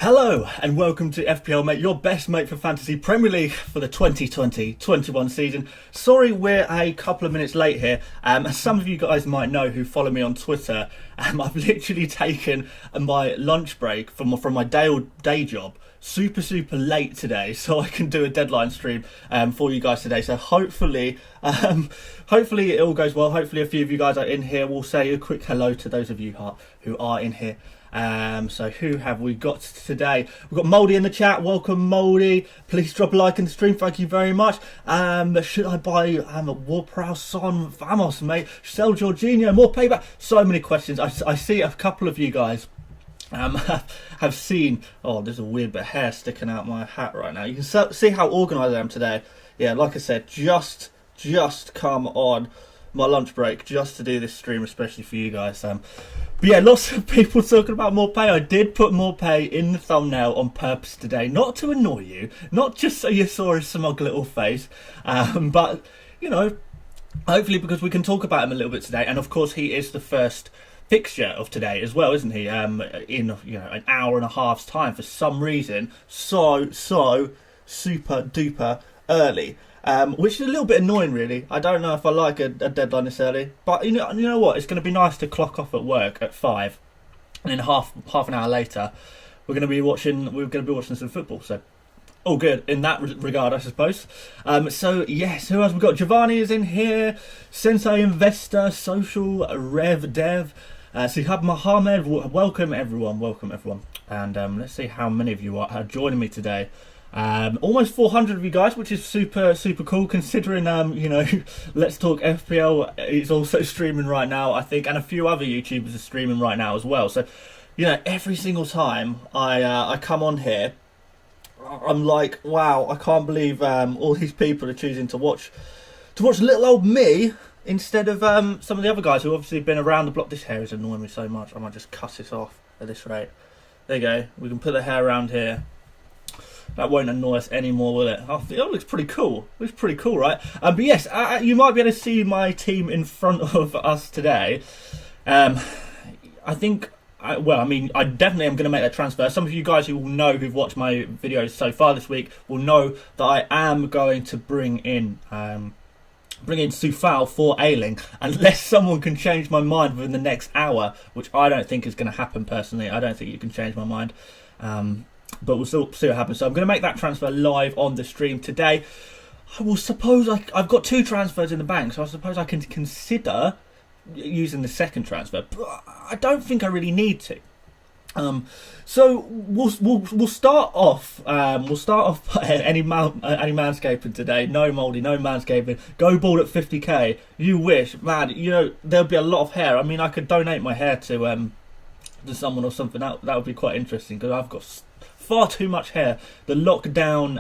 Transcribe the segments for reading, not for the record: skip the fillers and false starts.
Hello and welcome to FPL, mate, your best mate for Fantasy Premier League for the 2020-21 season. Sorry we're a couple of minutes late here. As some of you guys might know who follow me on Twitter, I've literally taken my lunch break from my day job super late today, so I can do a deadline stream for you guys today. So hopefully it all goes well. Hopefully a few of you guys are in here. We'll say a quick hello to those of you who are in here. So who have we got today? We've got Mouldy in the chat. Welcome, Mouldy. Please drop a like in the stream. Thank you very much. Should I buy a Warprow Son? Vamos, mate. Sell Jorginho. More payback. So many questions. I see a couple of you guys have seen. Oh, there's a weird bit of hair sticking out my hat right now. You can see how organised I am today. Yeah, like I said, just come on my lunch break just to do this stream, especially for you guys. But yeah, lots of people talking about more pay. I did put more pay in the thumbnail on purpose today, not to annoy you, not just so you saw his smug little face, but you know, hopefully because we can talk about him a little bit today. And of course, he is the first fixture of today as well, isn't he? In an hour and a half's time for some reason, so super duper early. Which is a little bit annoying, really. I don't know if I like a deadline this early, but you know what? It's going to be nice to clock off at work at 5, and then half an hour later, we're going to be watching some football. So all good in that regard, I suppose. So yes, who else we got? Giovanni is in here. Sensei Investor, Social Rev Dev, Sihab Mohammed. Welcome everyone. And let's see how many of you are joining me today. Almost 400 of you guys, which is super cool considering Let's Talk FPL is also streaming right now, I think, and a few other YouTubers are streaming right now as well. So every single time I come on here, I'm like, wow, I can't believe all these people are choosing to watch little old me instead of some of the other guys who obviously have been around the block. This hair is annoying me so much, I might just cut this off at this rate. There you go, we can put the hair around here. That won't annoy us anymore, will it? Oh, it looks pretty cool. Looks pretty cool, right? But yes, you might be able to see my team in front of us today. I definitely am going to make that transfer. Some of you guys who will know, who've watched my videos so far this week, will know that I am going to bring in Soufal for Ayling, unless someone can change my mind within the next hour, which I don't think is going to happen personally. I don't think you can change my mind. But we'll still see what happens. So I'm going to make that transfer live on the stream today. I will suppose I've got 2 transfers in the bank, so I suppose I can consider using the second transfer. But I don't think I really need to. So we'll start off. Any manscaping today. No Mouldy, no manscaping. Go bald at 50k. You wish, man. There'll be a lot of hair. I mean, I could donate my hair to someone or something. That would be quite interesting because I've got far too much hair. The lockdown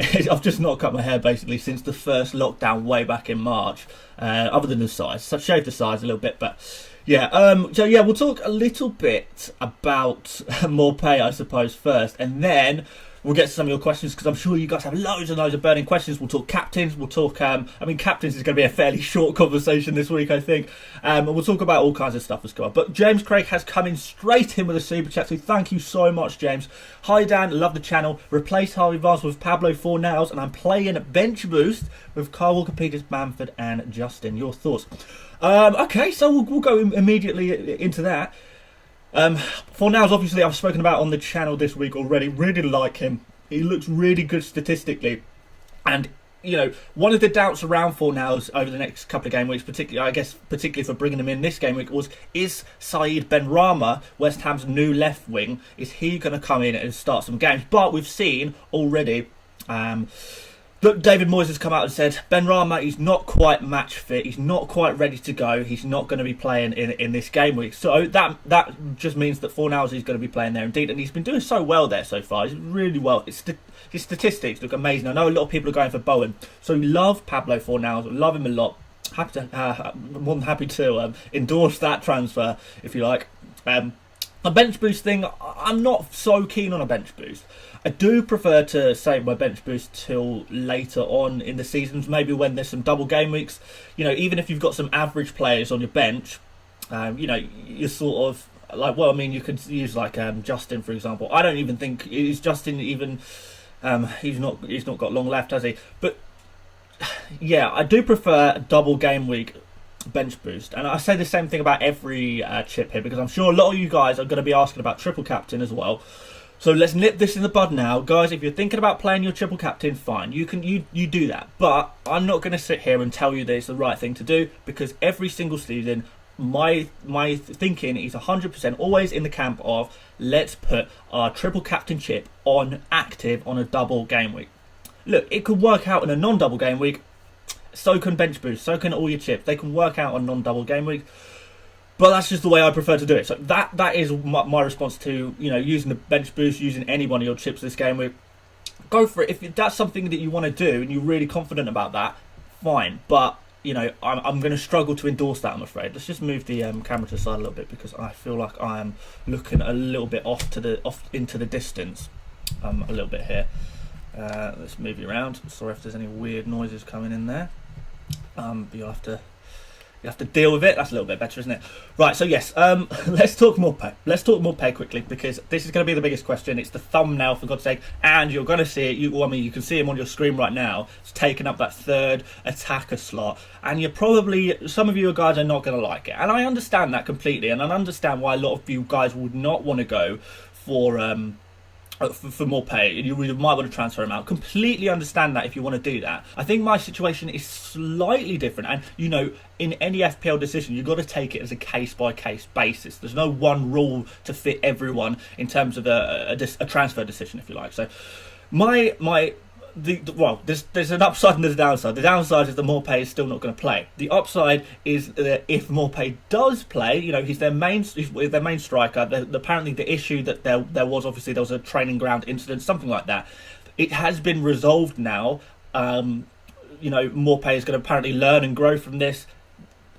I've just not cut my hair basically since the first lockdown way back in March. Other than the size, so I've shaved the size a little bit, but yeah. We'll talk a little bit about more pay, I suppose, first, and then we'll get to some of your questions because I'm sure you guys have loads and loads of burning questions. We'll talk captains. We'll talk. Captains is going to be a fairly short conversation this week, I think. And we'll talk about all kinds of stuff as well. But James Craig has come in straight in with a super chat, so thank you so much, James. Hi Dan, love the channel. Replace Harvey Vance with Pablo Fornals, and I'm playing bench boost with Kyle Walker, Peters, Bamford, and Justin. Your thoughts? Okay, so we'll go immediately into that. Fornals, obviously, I've spoken about on the channel this week already. Really like him. He looks really good statistically. And, one of the doubts around Fornals over the next couple of game weeks, particularly for bringing him in this game week, is Saeed Benrahma, West Ham's new left wing. Is he going to come in and start some games? But we've seen already that David Moyes has come out and said Benrahma is not quite match fit. He's not quite ready to go. He's not going to be playing in this game week. So that just means that Fornals is going to be playing there indeed. And he's been doing so well there so far. He's really well. His statistics look amazing. I know a lot of people are going for Bowen. So we love Pablo Fornals. Love him a lot. More than happy to endorse that transfer, if you like. A bench boost thing, I'm not so keen on a bench boost. I do prefer to save my bench boost till later on in the seasons, maybe when there's some double game weeks. Even if you've got some average players on your bench, you're sort of like, well, I mean, you could use like Justin, for example. I don't even think is Justin even. He's not got long left, has he? But yeah, I do prefer a double game week bench boost, and I say the same thing about every chip here, because I'm sure a lot of you guys are going to be asking about triple captain as well. So let's nip this in the bud now, guys. If you're thinking about playing your triple captain, fine, you do that. But I'm not going to sit here and tell you that it's the right thing to do, because every single season, my thinking is 100% always in the camp of let's put our triple captain chip on active on a double game week. Look, it could work out in a non-double game week. So can bench boost. So can all your chips. They can work out on non-double game week. But that's just the way I prefer to do it. So that is my response to, you know, using the bench boost, using any one of your chips this game week. Go for it. If that's something that you want to do and you're really confident about that, fine. But, you know, I'm going to struggle to endorse that, I'm afraid. Let's just move the camera to the side a little bit, because I feel like I am looking a little bit off into the distance a little bit here. Let's move you around. Sorry if there's any weird noises coming in there. But you'll have to deal with it. That's a little bit better, isn't it? Right, so yes, let's talk more pay. Let's talk more pay quickly, because this is going to be the biggest question. It's the thumbnail, for God's sake, and you're going to see it. You can see him on your screen right now. It's taking up that third attacker slot, and some of you guys are not going to like it, and I understand that completely, and I understand why a lot of you guys would not want to go for more pay. You might want to transfer him out. Completely understand that if you want to do that. I think my situation is slightly different, and you know, in any FPL decision, you've got to take it as a case-by-case basis. There's no one rule to fit everyone in terms of a transfer decision, if you like. So there's an upside and there's a downside. The downside is that Morpay is still not going to play. The upside is that if Morpay does play, you know, he's their main striker. Apparently, the issue that there was a training ground incident, something like that. It has been resolved now. You know, Morpay is going to apparently learn and grow from this.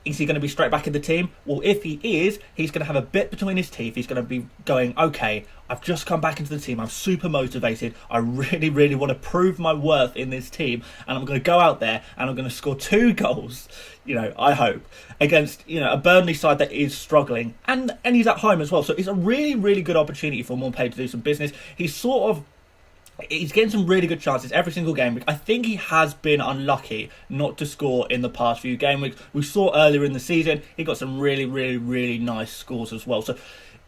Is he going to be straight back in the team? Well, if he is, he's going to have a bit between his teeth. He's going to be going, okay, I've just come back into the team. I'm super motivated. I really, really want to prove my worth in this team. And I'm going to go out there and I'm going to score 2 goals, you know, I hope, against, you know, a Burnley side that is struggling. And he's at home as well. So it's a really, really good opportunity for Morpay to do some business. He's getting some really good chances every single game week. I think he has been unlucky not to score in the past few game weeks. We saw earlier in the season, he got some really, really, really nice scores as well. So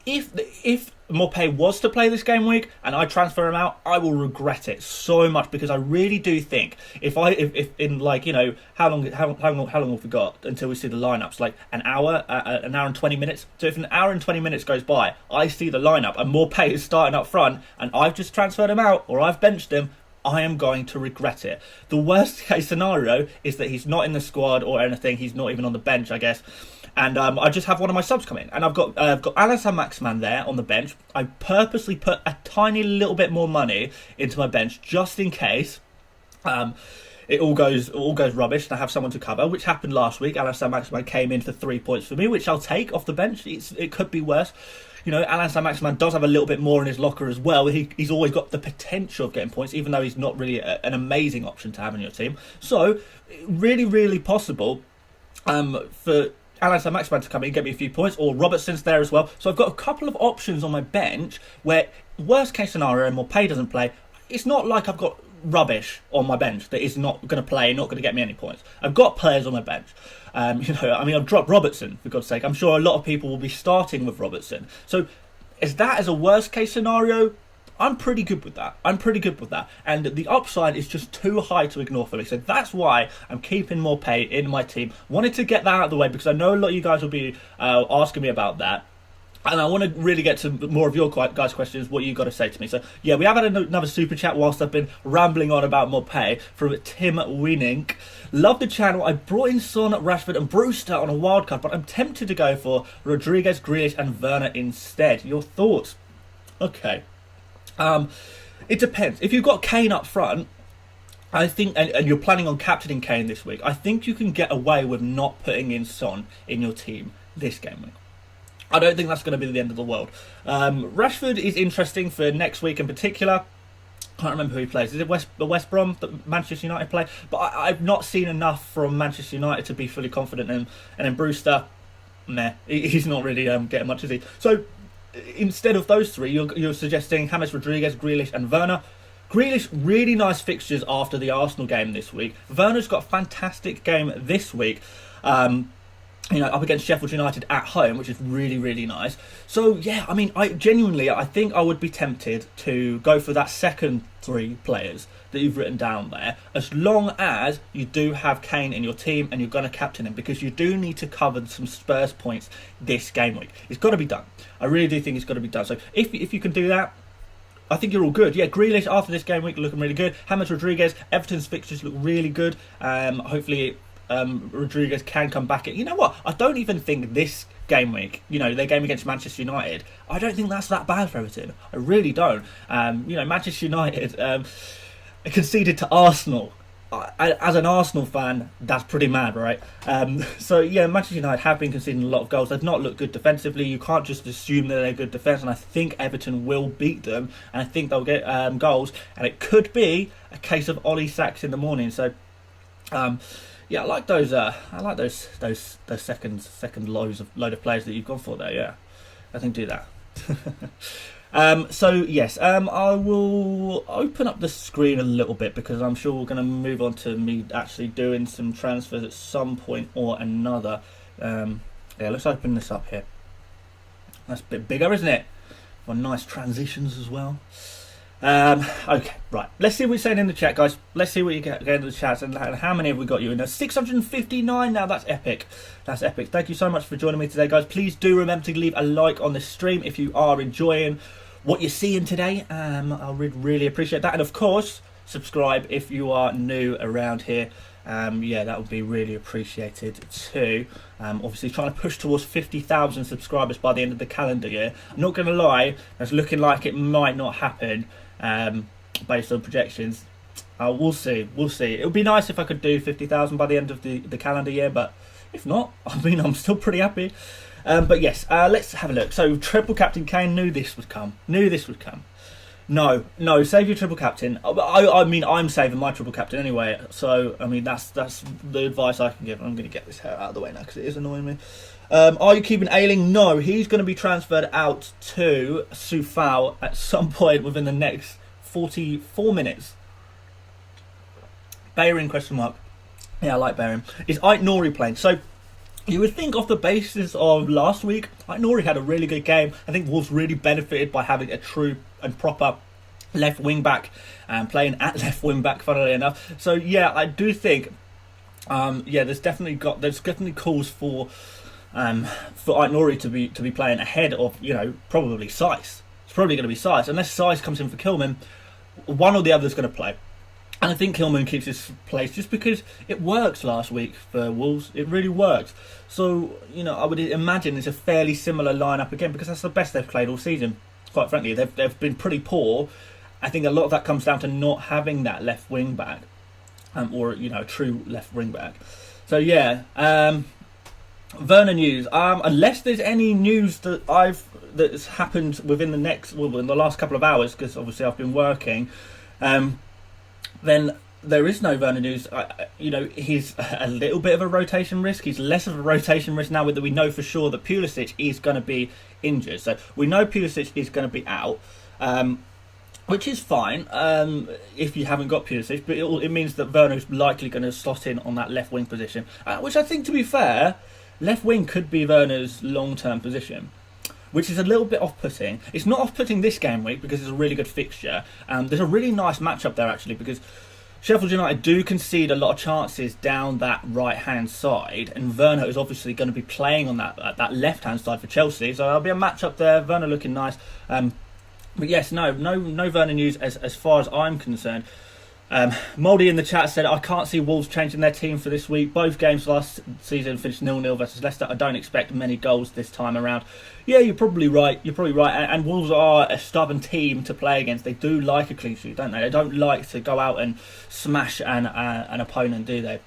if Morpay was to play this game week and I transfer him out, I will regret it so much, because I really do think if in, like, you know, how long have we got until we see the lineups? Like an hour and 20 minutes. So if an hour and 20 minutes goes by, I see the lineup and Morpay is starting up front and I've just transferred him out or I've benched him, I am going to regret it. The worst case scenario is that he's not in the squad or anything. He's not even on the bench, I guess. And I just have one of my subs come in, and I've got Alassane Maximin there on the bench. I purposely put a tiny little bit more money into my bench just in case it all goes rubbish and I have someone to cover, which happened last week. Alassane Maximin came in for 3 points for me, which I'll take off the bench. It could be worse. You know, Alassane Maximin does have a little bit more in his locker as well. He's always got the potential of getting points, even though he's not really an amazing option to have in your team. So, really, really possible for Alassane Maximin to come in and get me a few points, or Robertson's there as well. So I've got a couple of options on my bench where, worst case scenario, Morpay doesn't play. It's not like I've got rubbish on my bench that is not going to play, not going to get me any points. I've got players on my bench. You know, I mean, I've dropped Robertson, for God's sake. I'm sure a lot of people will be starting with Robertson. So is that as a worst case scenario? I'm pretty good with that. And the upside is just too high to ignore for me. So that's why I'm keeping Morpay in my team. Wanted to get that out of the way, because I know a lot of you guys will be asking me about that. And I want to really get to more of your guys' questions, what you got to say to me. So, yeah, we have had another super chat whilst I've been rambling on about Morpay from Tim Winink. Love the channel. I brought in Son, Rashford and Brewster on a wild card, but I'm tempted to go for Rodriguez, Grealish and Werner instead. Your thoughts? Okay. It depends. If you've got Kane up front, I think, and you're planning on captaining Kane this week, I think you can get away with not putting in Son in your team this game week. I don't think that's going to be the end of the world. Rashford is interesting for next week in particular. Can't remember who he plays. Is it West Brom that Manchester United play? But I've not seen enough from Manchester United to be fully confident in. And then Brewster, meh. He's not really getting much, is he? So instead of those three, you're suggesting James Rodriguez, Grealish, and Werner. Grealish, really nice fixtures after the Arsenal game this week. Werner's got a fantastic game this week. Up against Sheffield United at home, which is really, really nice. So, yeah, I mean, I think I would be tempted to go for that second three players that you've written down there, as long as you do have Kane in your team and you're going to captain him, because you do need to cover some Spurs points this game week. It's got to be done. I really do think it's got to be done. So, if you can do that, I think you're all good. Yeah, Grealish after this game week looking really good. James Rodriguez, Everton's fixtures look really good. Hopefully Rodriguez can come back. You know what? I don't even think this game week, their game against Manchester United, I don't think that's that bad for Everton. I really don't. Manchester United conceded to Arsenal. As an Arsenal fan, that's pretty mad, right? Manchester United have been conceding a lot of goals. They've not looked good defensively. You can't just assume that they're good defence, and I think Everton will beat them, and I think they'll get goals, and it could be a case of Ollie Sacks in the morning. So, I like those. I like those second load of players that you've gone for there. Yeah, I think do that. I will open up the screen a little bit because I'm sure we're going to move on to me actually doing some transfers at some point or another. Let's open this up here. That's a bit bigger, isn't it? For nice transitions as well. Okay, right. Let's see what you're saying in the chat, guys. Let's see what you get in the chat and how many have we got you in there. 659 now. That's epic. That's epic. Thank you so much for joining me today, guys. Please do remember to leave a like on this stream if you are enjoying what you're seeing today. I'll really appreciate that. And of course, subscribe if you are new around here. That would be really appreciated too. Obviously trying to push towards 50,000 subscribers by the end of the calendar year. I'm not going to lie, it's looking like it might not happen based on projections. We'll see. It would be nice if I could do 50,000 by the end of the calendar year, but if not, I'm still pretty happy. Let's have a look. So triple captain Kane, knew this would come. No, save your triple captain. I'm saving my triple captain anyway. So, that's the advice I can give. I'm going to get this hair out of the way now because it is annoying me. Are you keeping Ayling? No, he's going to be transferred out to Sufal at some point within the next 44 minutes. Bayern ? Yeah, I like Bayern. Is Ait-Nouri playing? So, you would think off the basis of last week, Ait-Nouri had a really good game. I think Wolves really benefited by having a true and proper left wing back and playing at left wing back, funnily enough. So yeah, I do think there's definitely calls for Ait-Nouri to be playing ahead of probably Saiss. It's probably going to be Saiss unless Saiss comes in for Kilman. One or the other is going to play. And I think Kilman keeps his place just because it works last week for Wolves. It really worked. So, I would imagine it's a fairly similar lineup again because that's the best they've played all season. Quite frankly, they've been pretty poor. I think a lot of that comes down to not having that left wing back, or a true left wing back. So yeah, Werner news. Unless there's any news that's happened within in the last couple of hours, because obviously I've been working. Then there is no Werner news. He's a little bit of a rotation risk. He's less of a rotation risk now that we know for sure that Pulisic is going to be injured. So we know Pulisic is going to be out, which is fine if you haven't got Pulisic. But it means that Werner's likely going to slot in on that left wing position, which I think, to be fair, left wing could be Werner's long-term position, which is a little bit off-putting. It's not off-putting this game week because it's a really good fixture. There's a really nice matchup there, actually, because Sheffield United do concede a lot of chances down that right-hand side, and Werner is obviously going to be playing on that left-hand side for Chelsea, so there'll be a matchup there. Werner looking nice. But yes, no Werner news as far as I'm concerned. Mouldy in the chat said, I can't see Wolves changing their team for this week. Both games last season finished 0-0 versus Leicester. I don't expect many goals this time around. Yeah, you're probably right. And Wolves are a stubborn team to play against. They do like a clean sheet, don't they? They don't like to go out and smash an opponent, do they?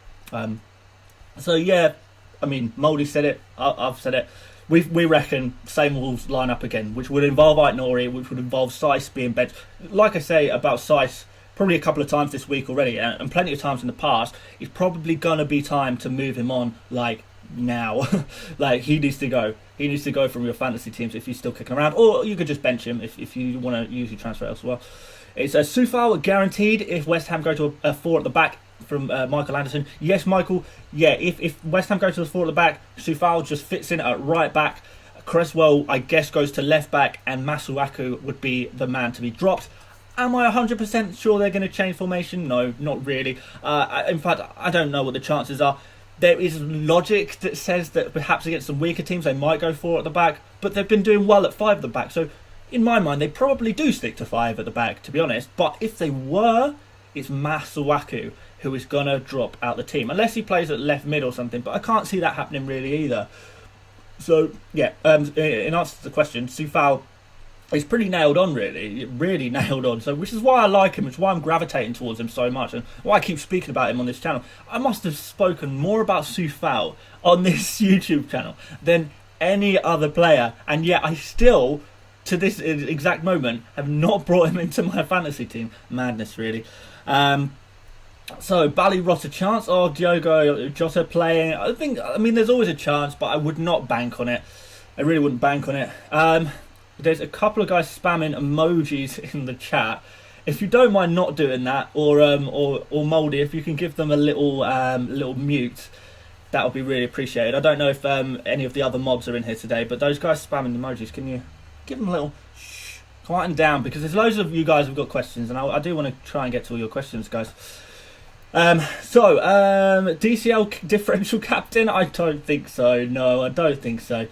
Mouldy said it. I've said it. We reckon same Wolves line up again, which would involve Ait-Nouri, which would involve Saiss being benched. Like I say about Saiss, probably a couple of times this week already, and plenty of times in the past, it's probably going to be time to move him on, like now. Like, he needs to go. He needs to go from your fantasy teams if he's still kicking around, or you could just bench him if you want to use your transfer elsewhere. It's a Soufal guaranteed if West Ham go to a 4 at the back from Michael Anderson. Yes, Michael. Yeah, if West Ham go to the 4 at the back, Soufal just fits in at right back. Cresswell, I guess, goes to left back, and Masuaku would be the man to be dropped. Am I 100% sure they're going to change formation? No, not really. In fact, I don't know what the chances are. There is logic that says that perhaps against some weaker teams they might go 4 at the back, but they've been doing well at 5 at the back. So, in my mind, they probably do stick to 5 at the back, to be honest. But if they were, it's Masuaku who is going to drop out the team. Unless he plays at left mid or something, but I can't see that happening really either. So, yeah, in answer to the question, Soufal is pretty nailed on, really nailed on. So, which is why I like him, which is why I'm gravitating towards him so much, and why I keep speaking about him on this channel. I must have spoken more about Soufal on this YouTube channel than any other player, and yet I still, to this exact moment, have not brought him into my fantasy team. Madness, really. So, Ballyross a chance. Oh, Diogo Jota playing. I mean, there's always a chance, but I would not bank on it. I really wouldn't bank on it. There's a couple of guys spamming emojis in the chat. If you don't mind not doing that, or Mouldy, if you can give them a little mute, that would be really appreciated. I don't know if any of the other mobs are in here today, but those guys spamming emojis, can you give them a little shh, quieten down, because there's loads of you guys who've got questions, and I do want to try and get to all your questions, guys. DCL differential captain? I don't think so. No, I don't think so.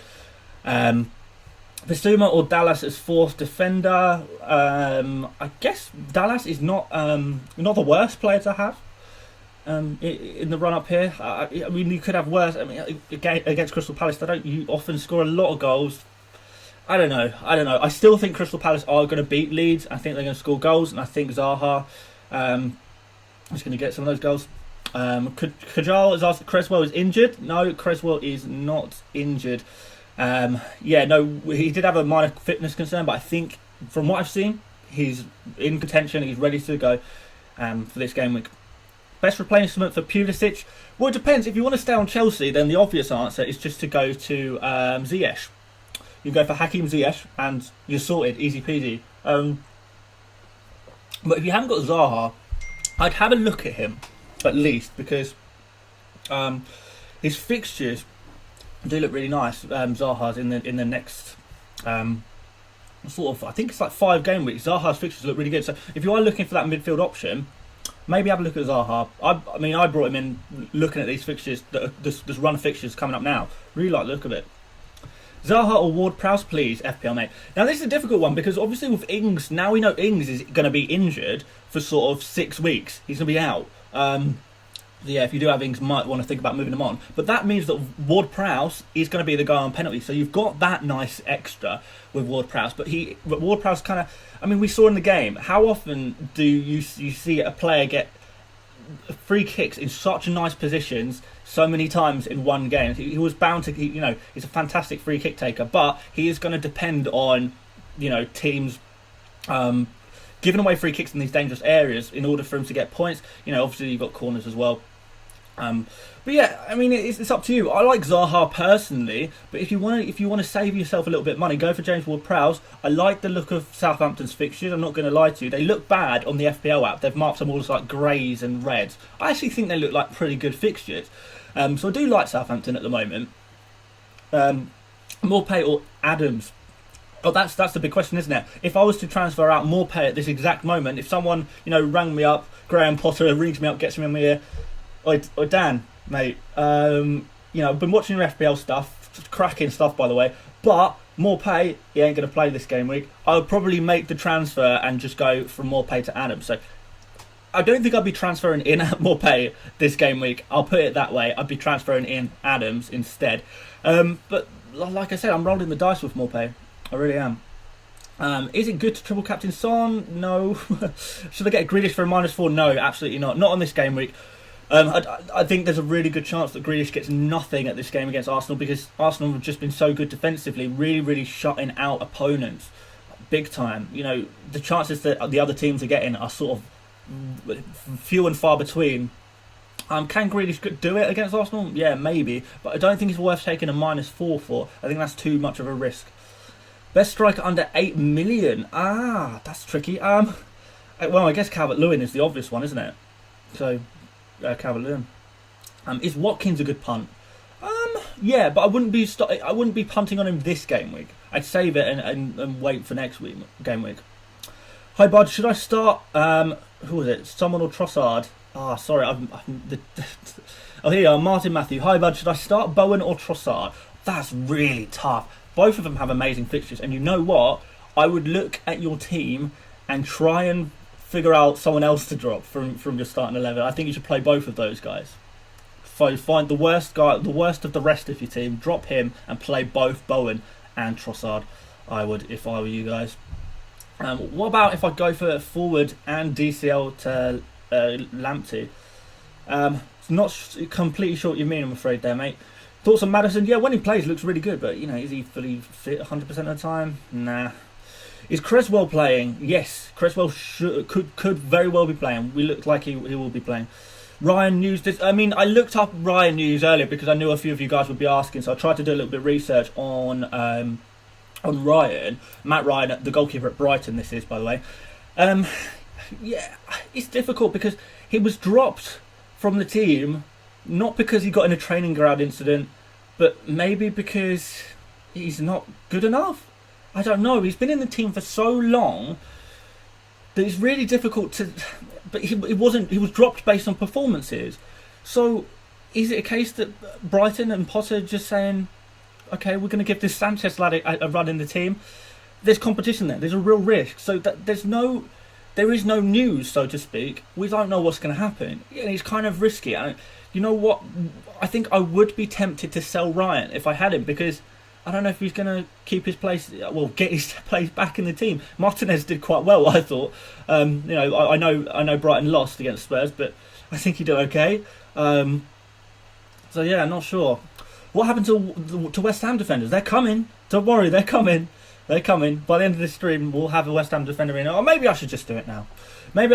Bissouma or Dallas as fourth defender? I guess Dallas is not the worst player to have in the run up here. I mean, you could have worse. I mean, against Crystal Palace, they don't often score a lot of goals. I don't know. I still think Crystal Palace are going to beat Leeds. I think they're going to score goals, and I think Zaha is going to get some of those goals. Kajal has asked, Cresswell is injured? No, Cresswell is not injured. He did have a minor fitness concern, but I think from what I've seen, he's in contention. He's ready to go for this game week. Best replacement for Pulisic? Well, it depends. If you want to stay on Chelsea, then the obvious answer is just to go to Ziyech. You go for Hakim Ziyech, and you're sorted, easy peasy. But if you haven't got Zaha, I'd have a look at him at least, because his fixtures do look really nice. Zaha's in the next sort of, I think it's like 5 game weeks. Zaha's fixtures look really good. So if you are looking for that midfield option, maybe have a look at Zaha. I mean, I brought him in looking at these fixtures, this run of fixtures coming up now. Really like the look of it. Zaha or Ward-Prowse, please, FPL mate. Now, this is a difficult one, because obviously with Ings, now we know Ings is going to be injured for sort of 6 weeks. He's going to be out. If you do have Ings, might want to think about moving him on. But that means that Ward-Prowse is going to be the guy on penalty. So you've got that nice extra with Ward-Prowse. But Ward-Prowse kind of, I mean, we saw in the game, how often do you see a player get free kicks in such nice positions so many times in one game? He was bound to, he's a fantastic free kick taker, but he is going to depend on, teams giving away free kicks in these dangerous areas in order for him to get points. Obviously you've got corners as well. But yeah, I mean, it's up to you. I like Zaha personally, but if you want to save yourself a little bit of money, go for James Ward-Prowse. I like the look of Southampton's fixtures. I'm not going to lie to you. They look bad on the FPL app. They've marked them all as like greys and reds. I actually think they look like pretty good fixtures. So I do like Southampton at the moment. Morpay or Adams? Oh, that's the big question, isn't it? If I was to transfer out Morpay at this exact moment, if someone rang me up, Graham Potter rings me up, gets me on my ear, or Dan, mate, I've been watching your FPL stuff, cracking stuff by the way, but Morpay, he ain't going to play this game week. I would probably make the transfer and just go from Morpay to Adams. So I don't think I'd be transferring in Morpay this game week. I'll put it that way. I'd be transferring in Adams instead. But like I said, I'm rolling the dice with Morpay. I really am. Is it good to triple captain Son? No. Should I get a Grealish for a -4? No, absolutely not. Not on this game week. I think there's a really good chance that Grealish gets nothing at this game against Arsenal, because Arsenal have just been so good defensively, really shutting out opponents big time. The chances that the other teams are getting are sort of few and far between. Can Grealish do it against Arsenal? Yeah, maybe. But I don't think it's worth taking a -4 for. I think that's too much of a risk. Best striker under 8 million. That's tricky. Well, I guess Calvert-Lewin is the obvious one, isn't it? So, Calvert-Lewin. Is Watkins a good punt? Yeah, but I wouldn't be punting on him this game week. I'd save it and wait for next week game week. Hi Bud, should I start? Who was it? Someone or Trossard? Sorry, oh here you are, Martin Matthew. Hi Bud, should I start Bowen or Trossard? That's really tough. Both of them have amazing fixtures, and you know what? I would look at your team and try and figure out someone else to drop from your starting 11. I think you should play both of those guys. So find the worst guy, the worst of the rest of your team, drop him and play both Bowen and Trossard. I would if I were you guys. What about if I go for forward and DCL to Lamptey? Not completely sure what you mean, I'm afraid there, mate. Thoughts on Maddison? Yeah, when he plays, looks really good, but is he fully fit 100% of the time? Nah. Is Cresswell playing? Yes, Cresswell could very well be playing. We look like he will be playing. Ryan News. I looked up Ryan News earlier because I knew a few of you guys would be asking, so I tried to do a little bit of research on Ryan. Matt Ryan, the goalkeeper at Brighton. This is, by the way. Yeah, it's difficult because he was dropped from the team, not because he got in a training ground incident, but maybe because he's not good enough. I don't know. He's been in the team for so long that it's really difficult to. But he was dropped based on performances. So is it a case that Brighton and Potter just saying, okay, we're going to give this Sanchez lad a run in the team? There's competition there. There's a real risk. So that there is no news, so to speak. We don't know what's going to happen. And it's kind of risky. And you know what? I think I would be tempted to sell Ryan if I had him, because I don't know if he's going to keep his place, get his place back in the team. Martinez did quite well, I thought. I know Brighton lost against Spurs, but I think he did okay. So yeah, not sure. What happened to West Ham defenders? They're coming. Don't worry, they're coming. They're coming. By the end of this stream, we'll have a West Ham defender in. Or maybe I should just do it now. I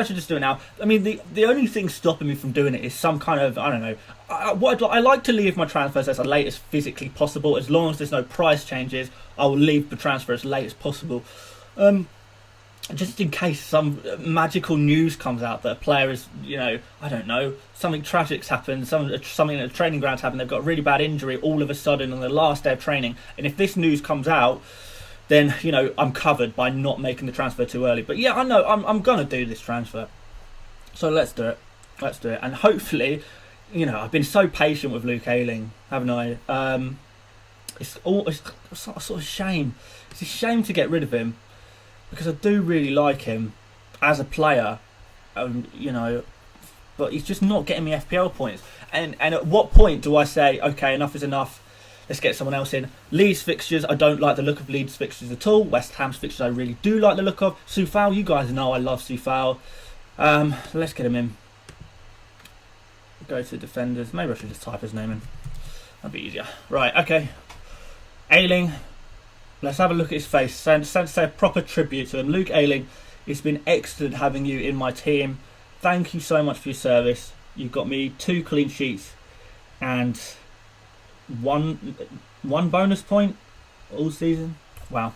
mean, the only thing stopping me from doing it is some kind of, I don't know. I like to leave my transfers as late as physically possible. As long as there's no price changes, I will leave the transfer as late as possible. Just in case some magical news comes out that a player is, I don't know, something tragic's happened, something at the training grounds happened, they've got a really bad injury all of a sudden on the last day of training. And if this news comes out, then, I'm covered by not making the transfer too early. But yeah, I know, I'm going to do this transfer. So let's do it. And hopefully, I've been so patient with Luke Ayling, haven't I? It's sort of shame. It's a shame to get rid of him, because I do really like him as a player, but he's just not getting me FPL points. And at what point do I say, okay, enough is enough, let's get someone else in? Leeds fixtures, I don't like the look of Leeds fixtures at all. West Ham's fixtures, I really do like the look of. Soufal, you guys know I love Soufal. Let's get him in. Go to defenders. Maybe I should just type his name in. That'd be easier. Right, okay. Ayling. Let's have a look at his face. Say a proper tribute to him. Luke Ayling, it's been excellent having you in my team. Thank you so much for your service. You've got me 2 clean sheets and one bonus point all season. Wow.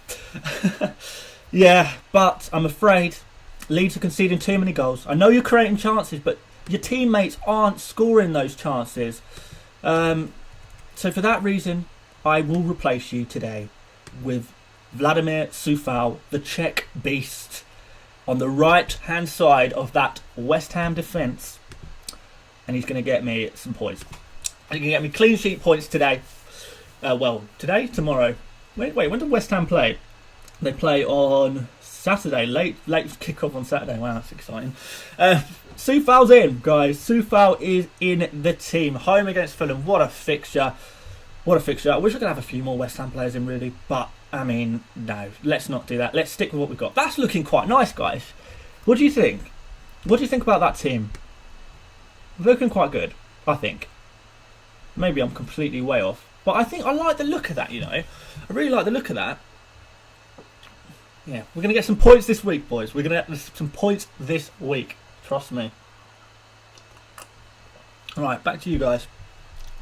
Yeah, but I'm afraid Leeds are conceding too many goals. I know you're creating chances, but your teammates aren't scoring those chances. So for that reason, I will replace you today with Vladimir Soufal, the Czech beast, on the right-hand side of that West Ham defence. And he's going to get me some points. He's going to get me clean sheet points today. Today? Tomorrow. Wait, when did West Ham play? They play on Saturday. Late kick-off on Saturday. Wow, that's exciting. Soufal's in, guys. Soufal is in the team. Home against Fulham. What a fixture. I wish I could have a few more West Ham players in, really. But, no. Let's not do that. Let's stick with what we've got. That's looking quite nice, guys. What do you think? What do you think about that team? Looking quite good, I think. Maybe I'm completely way off. But I think I like the look of that, I really like the look of that. Yeah, we're going to get some points this week, boys. We're going to get some points this week. Trust me. Right, back to you guys.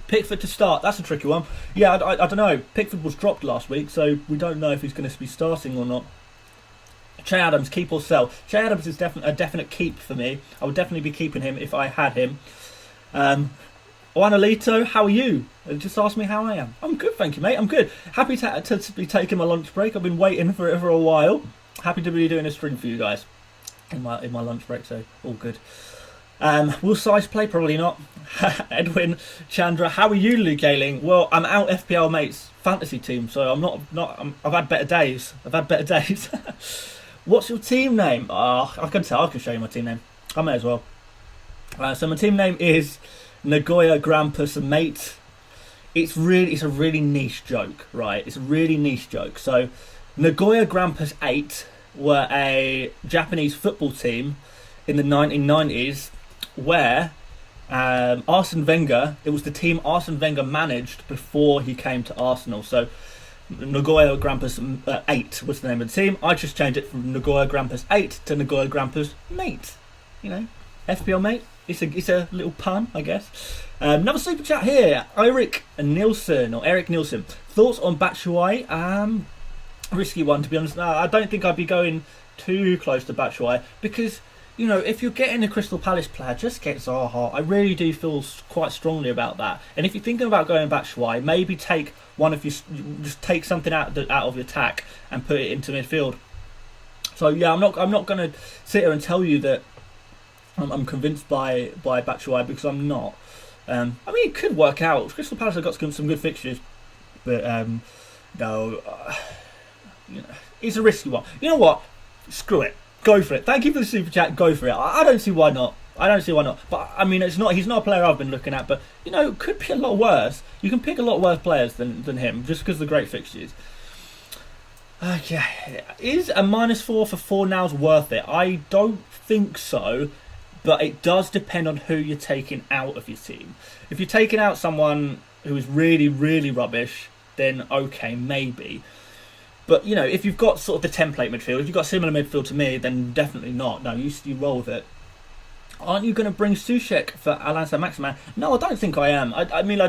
Pickford to start. That's a tricky one. Yeah, I don't know. Pickford was dropped last week, so we don't know if he's going to be starting or not. Che Adams, keep or sell? Che Adams is a definite keep for me. I would definitely be keeping him if I had him. Juanolito, how are you? Just ask me how I am. I'm good, thank you, mate. I'm good. Happy to be taking my lunch break. I've been waiting for it for a while. Happy to be doing a stream for you guys in my lunch break, so all good. Will Size play? Probably not. Edwin Chandra, how are you, Luke Ayling? Well, I'm out FPL mates fantasy team, so I've had better days. What's your team name? I can tell. I can show you my team name. I may as well. So my team name is Nagoya Grampus Mate. It's a really niche joke, right? It's a really niche joke. So Nagoya Grampus 8 were a Japanese football team in the 1990s where Arsene Wenger, it was the team Arsene Wenger managed before he came to Arsenal. So Nagoya Grampus 8 was the name of the team. I just changed it from Nagoya Grampus 8 to Nagoya Grampus Mate. You know, FPL Mate. It's a little pun, I guess. Another super chat here. Eric Nielsen. Thoughts on Batshuayi? Risky one, to be honest. No, I don't think I'd be going too close to Batshuayi because, you know, if you're getting a Crystal Palace player, just get Zaha. I really do feel quite strongly about that. And if you're thinking about going Batshuayi, maybe take just take something out of your attack and put it into midfield. So yeah, I'm not going to sit here and tell you that I'm convinced by Batshuayi because I'm not. I mean, it could work out. Crystal Palace have got some good fixtures, but no, you know, it's a risky one. You know what? Screw it. Go for it. Thank you for the super chat. Go for it. I don't see why not. But I mean, he's not a player I've been looking at. But you know, it could be a lot worse. You can pick a lot worse players than him just because of the great fixtures. Okay, is a -4 for 4 nows worth it? I don't think so. But it does depend on who you're taking out of your team. If you're taking out someone who is really, really rubbish, then okay, maybe. But, you know, if you've got sort of the template midfield, if you've got similar midfield to me, then definitely not. No, you roll with it. Aren't you going to bring Souček for Alan Saint-Maximin? No, I don't think I am. I mean,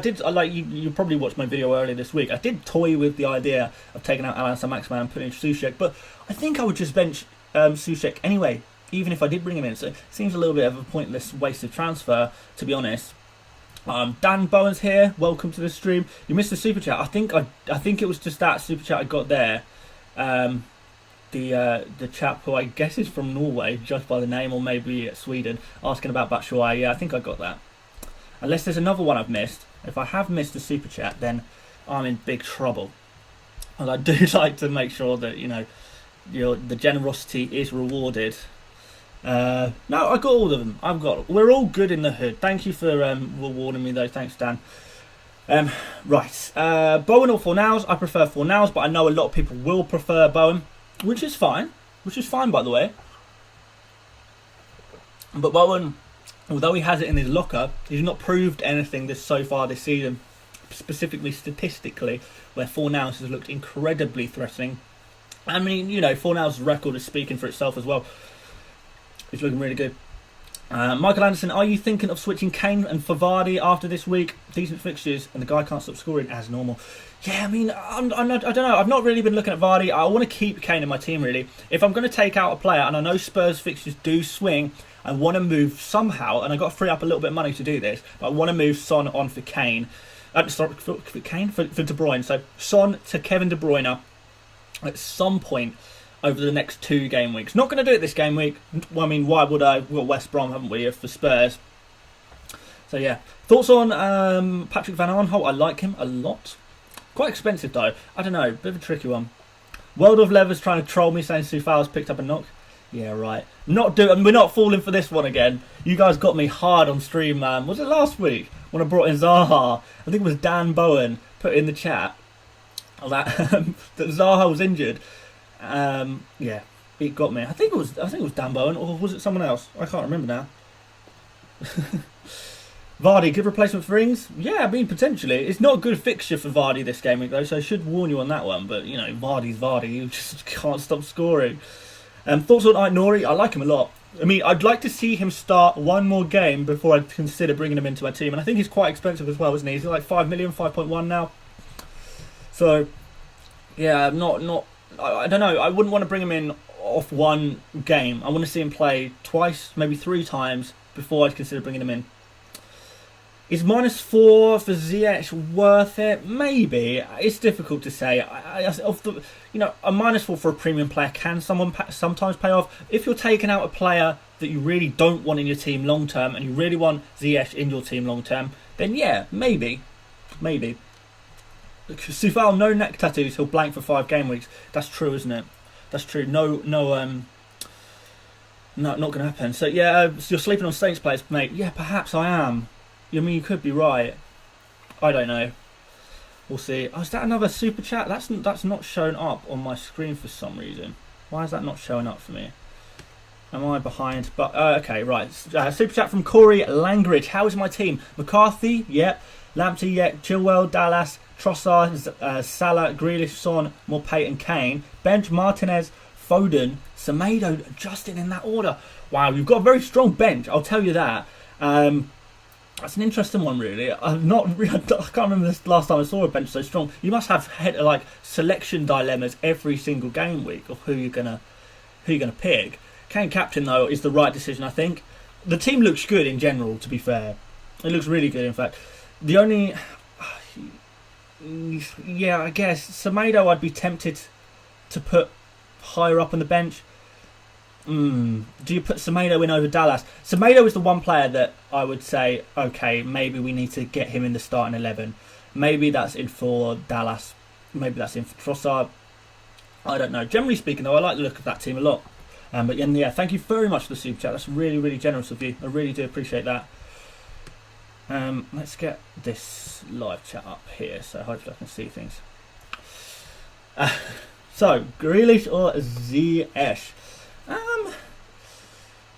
you probably watched my video earlier this week. I did toy with the idea of taking out Alan Saint-Maximin and putting in Souček, but I think I would just bench Souček anyway, even if I did bring him in. So it seems a little bit of a pointless waste of transfer, to be honest. Dan Bowen's here. Welcome to the stream. You missed the super chat. I think it was just that super chat I got there. The chap who I guess is from Norway, judged by the name, or maybe Sweden, asking about Batshuayi. Yeah, I think I got that. Unless there's another one I've missed. If I have missed the super chat, then I'm in big trouble. And I do like to make sure that, you know, the generosity is rewarded. No, I got all of them. We're all good in the hood. Thank you for rewarding me though. Thanks, Dan. Right. Bowen or Fornals? I prefer Fornals, but I know a lot of people will prefer Bowen, which is fine. By the way. But Bowen, although he has it in his locker, he's not proved anything so far this season, specifically statistically, where Fornals has looked incredibly threatening. I mean, you know, Fornals' record is speaking for itself as well. He's looking really good. Michael Anderson, are you thinking of switching Kane and for Vardy after this week? Decent fixtures, and the guy can't stop scoring as normal. Yeah, I mean, I don't know. I've not really been looking at Vardy. I want to keep Kane in my team, really. If I'm going to take out a player, and I know Spurs fixtures do swing, I want to move somehow, and I've got to free up a little bit of money to do this, but I want to move Son on for Kane. Sorry, for Kane? For De Bruyne. So Son to Kevin De Bruyne at some point over the next 2 game weeks. Not going to do it this game week. Well, I mean, why would I? We've got West Brom, haven't we, for Spurs. So, yeah. Thoughts on Patrick Van Aanholt? I like him a lot. Quite expensive, though. I don't know. Bit of a tricky one. World of Leather's trying to troll me, saying Soufal's picked up a knock. Yeah, right. We're not falling for this one again. You guys got me hard on stream, man. Was it last week when I brought in Zaha? I think it was Dan Bowen put in the chat that Zaha was injured. Yeah, it got me. I think it was Dan Bowen, or was it someone else? I can't remember now. Vardy, good replacement for Ings? Yeah, I mean, potentially. It's not a good fixture for Vardy this game week, though, so I should warn you on that one. But, you know, Vardy's Vardy. You just can't stop scoring. Thoughts on Ait Nouri? I like him a lot. I mean, I'd like to see him start one more game before I'd consider bringing him into my team. And I think he's quite expensive as well, isn't he? He's like 5 million, 5.1 now. So, yeah, I don't know. I wouldn't want to bring him in off one game. I want to see him play twice, maybe 3 times before I'd consider bringing him in. Is -4 for Ziyech worth it? Maybe. It's difficult to say. A -4 for a premium player can sometimes pay off. If you're taking out a player that you really don't want in your team long term, and you really want Ziyech in your team long term, then yeah, maybe. Sufal, no neck tattoos. He'll blank for 5 game weeks. That's true, isn't it? That's true. No, not going to happen. So yeah, so you're sleeping on Saints players, mate. Yeah, perhaps I am. I mean, you could be right. I don't know. We'll see. Oh, is that another super chat? That's not showing up on my screen for some reason. Why is that not showing up for me? Am I behind? But okay, right. Super chat from Corey Langridge. How is my team? McCarthy, yep. Lamptey, yep. Chilwell, Dallas, Trossard, Salah, Grealish, Son, Morpay and Kane. Bench, Martinez, Foden, Semedo, Justin in that order. Wow, you've got a very strong bench. I'll tell you that. That's an interesting one, really. I can't remember this last time I saw a bench so strong. You must have like selection dilemmas every single game week of who you're gonna pick. Kane captain though is the right decision, I think. The team looks good in general. To be fair, it looks really good. In fact, the only I guess Semedo I'd be tempted to put higher up on the bench. Do you put Semedo in over Dallas? Semedo is the one player that I would say, okay, maybe we need to get him in the starting 11. Maybe that's in for Dallas. Maybe that's in for Trossard. I don't know. Generally speaking, though, I like the look of that team a lot. But yeah, thank you very much for the super chat. That's really, really generous of you. I really do appreciate that. Let's get this live chat up here, so hopefully I can see things. So, Grealish or Ziyech?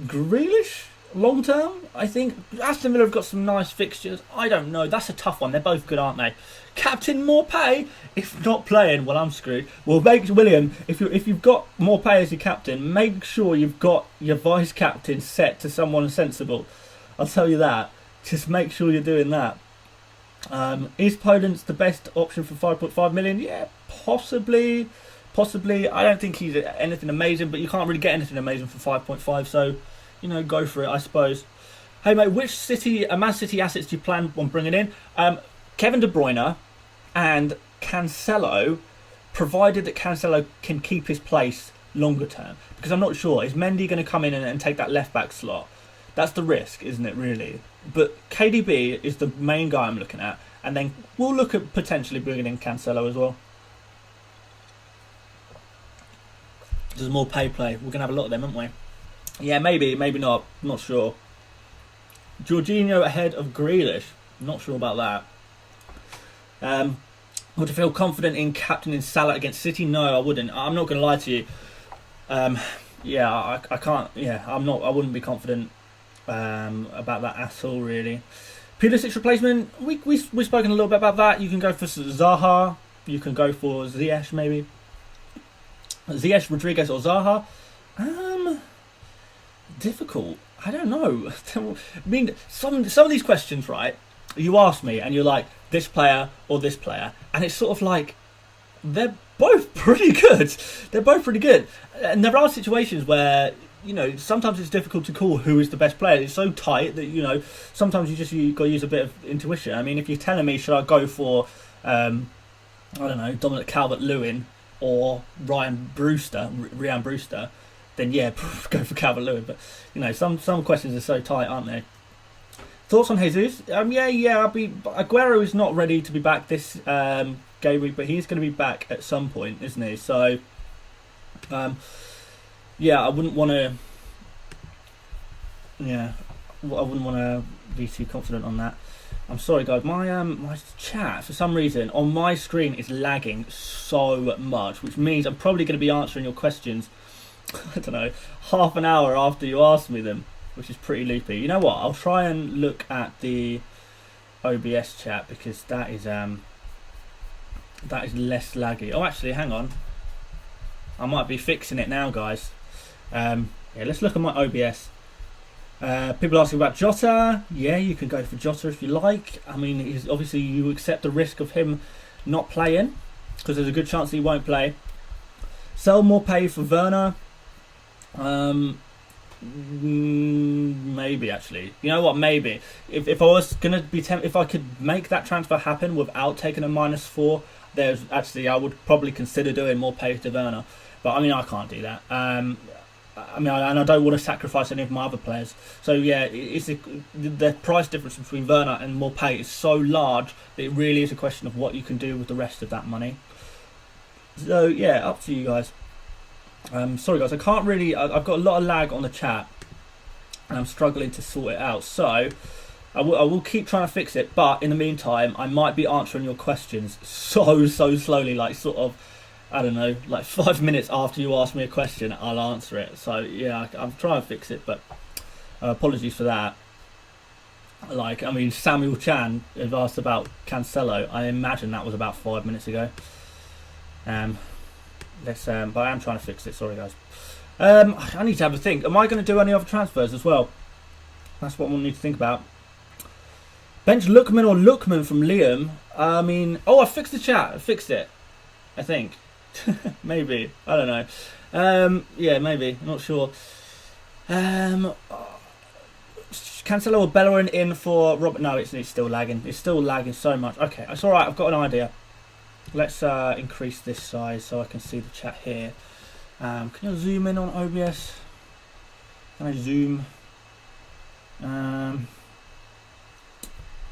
Grealish long term, I think. Aston Villa have got some nice fixtures. I don't know. That's a tough one. They're both good, aren't they? Captain Morpay, if not playing, well, I'm screwed. Well, William, if you've got Morpay as your captain, make sure you've got your vice captain set to someone sensible. I'll tell you that. Just make sure you're doing that. Is Podence the best option for 5.5 million? Yeah, possibly. I don't think he's anything amazing, but you can't really get anything amazing for 5.5, so, go for it, I suppose. Hey, mate, which Man City assets do you plan on bringing in? Kevin De Bruyne and Cancelo, provided that Cancelo can keep his place longer term. Because I'm not sure, is Mendy going to come in and take that left-back slot? That's the risk, isn't it, really? But KDB is the main guy I'm looking at, and then we'll look at potentially bringing in Cancelo as well. There's more play. We're going to have a lot of them, aren't we? Yeah, maybe not. Not sure. Jorginho ahead of Grealish. Not sure about that. Would you feel confident in captaining Salah against City? No, I wouldn't. I'm not going to lie to you. I can't. Yeah, I'm not. I wouldn't be confident about that at all, really. Pulisic replacement. We've spoken a little bit about that. You can go for Zaha. You can go for Ziyech, maybe. Ziyech, Rodriguez or Zaha? Difficult. I don't know. I mean, some of these questions, right? You ask me and you're like, this player or this player. And it's sort of like, they're both pretty good. And there are situations where, sometimes it's difficult to call who is the best player. It's so tight that, sometimes you got to use a bit of intuition. I mean, if you're telling me, should I go for, I don't know, Dominic Calvert-Lewin or Ryan Brewster, then yeah, go for Calvert-Lewin. But some questions are so tight, aren't they? Thoughts on Jesus? Aguero is not ready to be back this game week, but he's going to be back at some point, isn't he? So, I wouldn't want to. Yeah, I wouldn't want to be too confident on that. I'm sorry, guys. My chat for some reason on my screen is lagging so much, which means I'm probably going to be answering your questions. I don't know, half an hour after you ask me them, which is pretty loopy. You know what? I'll try and look at the OBS chat because that is less laggy. Oh, actually, hang on. I might be fixing it now, guys. Yeah, let's look at my OBS. People asking about Jota. Yeah, you can go for Jota if you like. I mean, obviously you accept the risk of him not playing because there's a good chance he won't play. Sell more pay for Werner. Maybe actually. You know what? Maybe if I was gonna be if I could make that transfer happen without taking a -4, there's actually I would probably consider doing more pay to Werner. But I mean, I can't do that. I mean, and I don't want to sacrifice any of my other players. So yeah, the price difference between Werner and Morpay is so large that it really is a question of what you can do with the rest of that money. So yeah, up to you guys. Sorry guys, I can't really. I've got a lot of lag on the chat, and I'm struggling to sort it out. So I will keep trying to fix it. But in the meantime, I might be answering your questions so slowly, like sort of. I don't know, like 5 minutes after you ask me a question, I'll answer it. So yeah, I'm trying to fix it, but apologies for that. Like, I mean, Samuel Chan has asked about Cancelo. I imagine that was about 5 minutes ago. But I am trying to fix it. Sorry, guys. I need to have a think. Am I going to do any other transfers as well? That's what we'll need to think about. Bench Lookman or Lookman from Liam. I mean, I fixed the chat. I fixed it. I think. Maybe. I don't know. Yeah, maybe. I'm not sure. Cancelo or Bellerin in for Robert? No, it's still lagging. It's still lagging so much. Okay, it's alright. I've got an idea. Let's increase this size so I can see the chat here. Can you zoom in on OBS? Can I zoom? I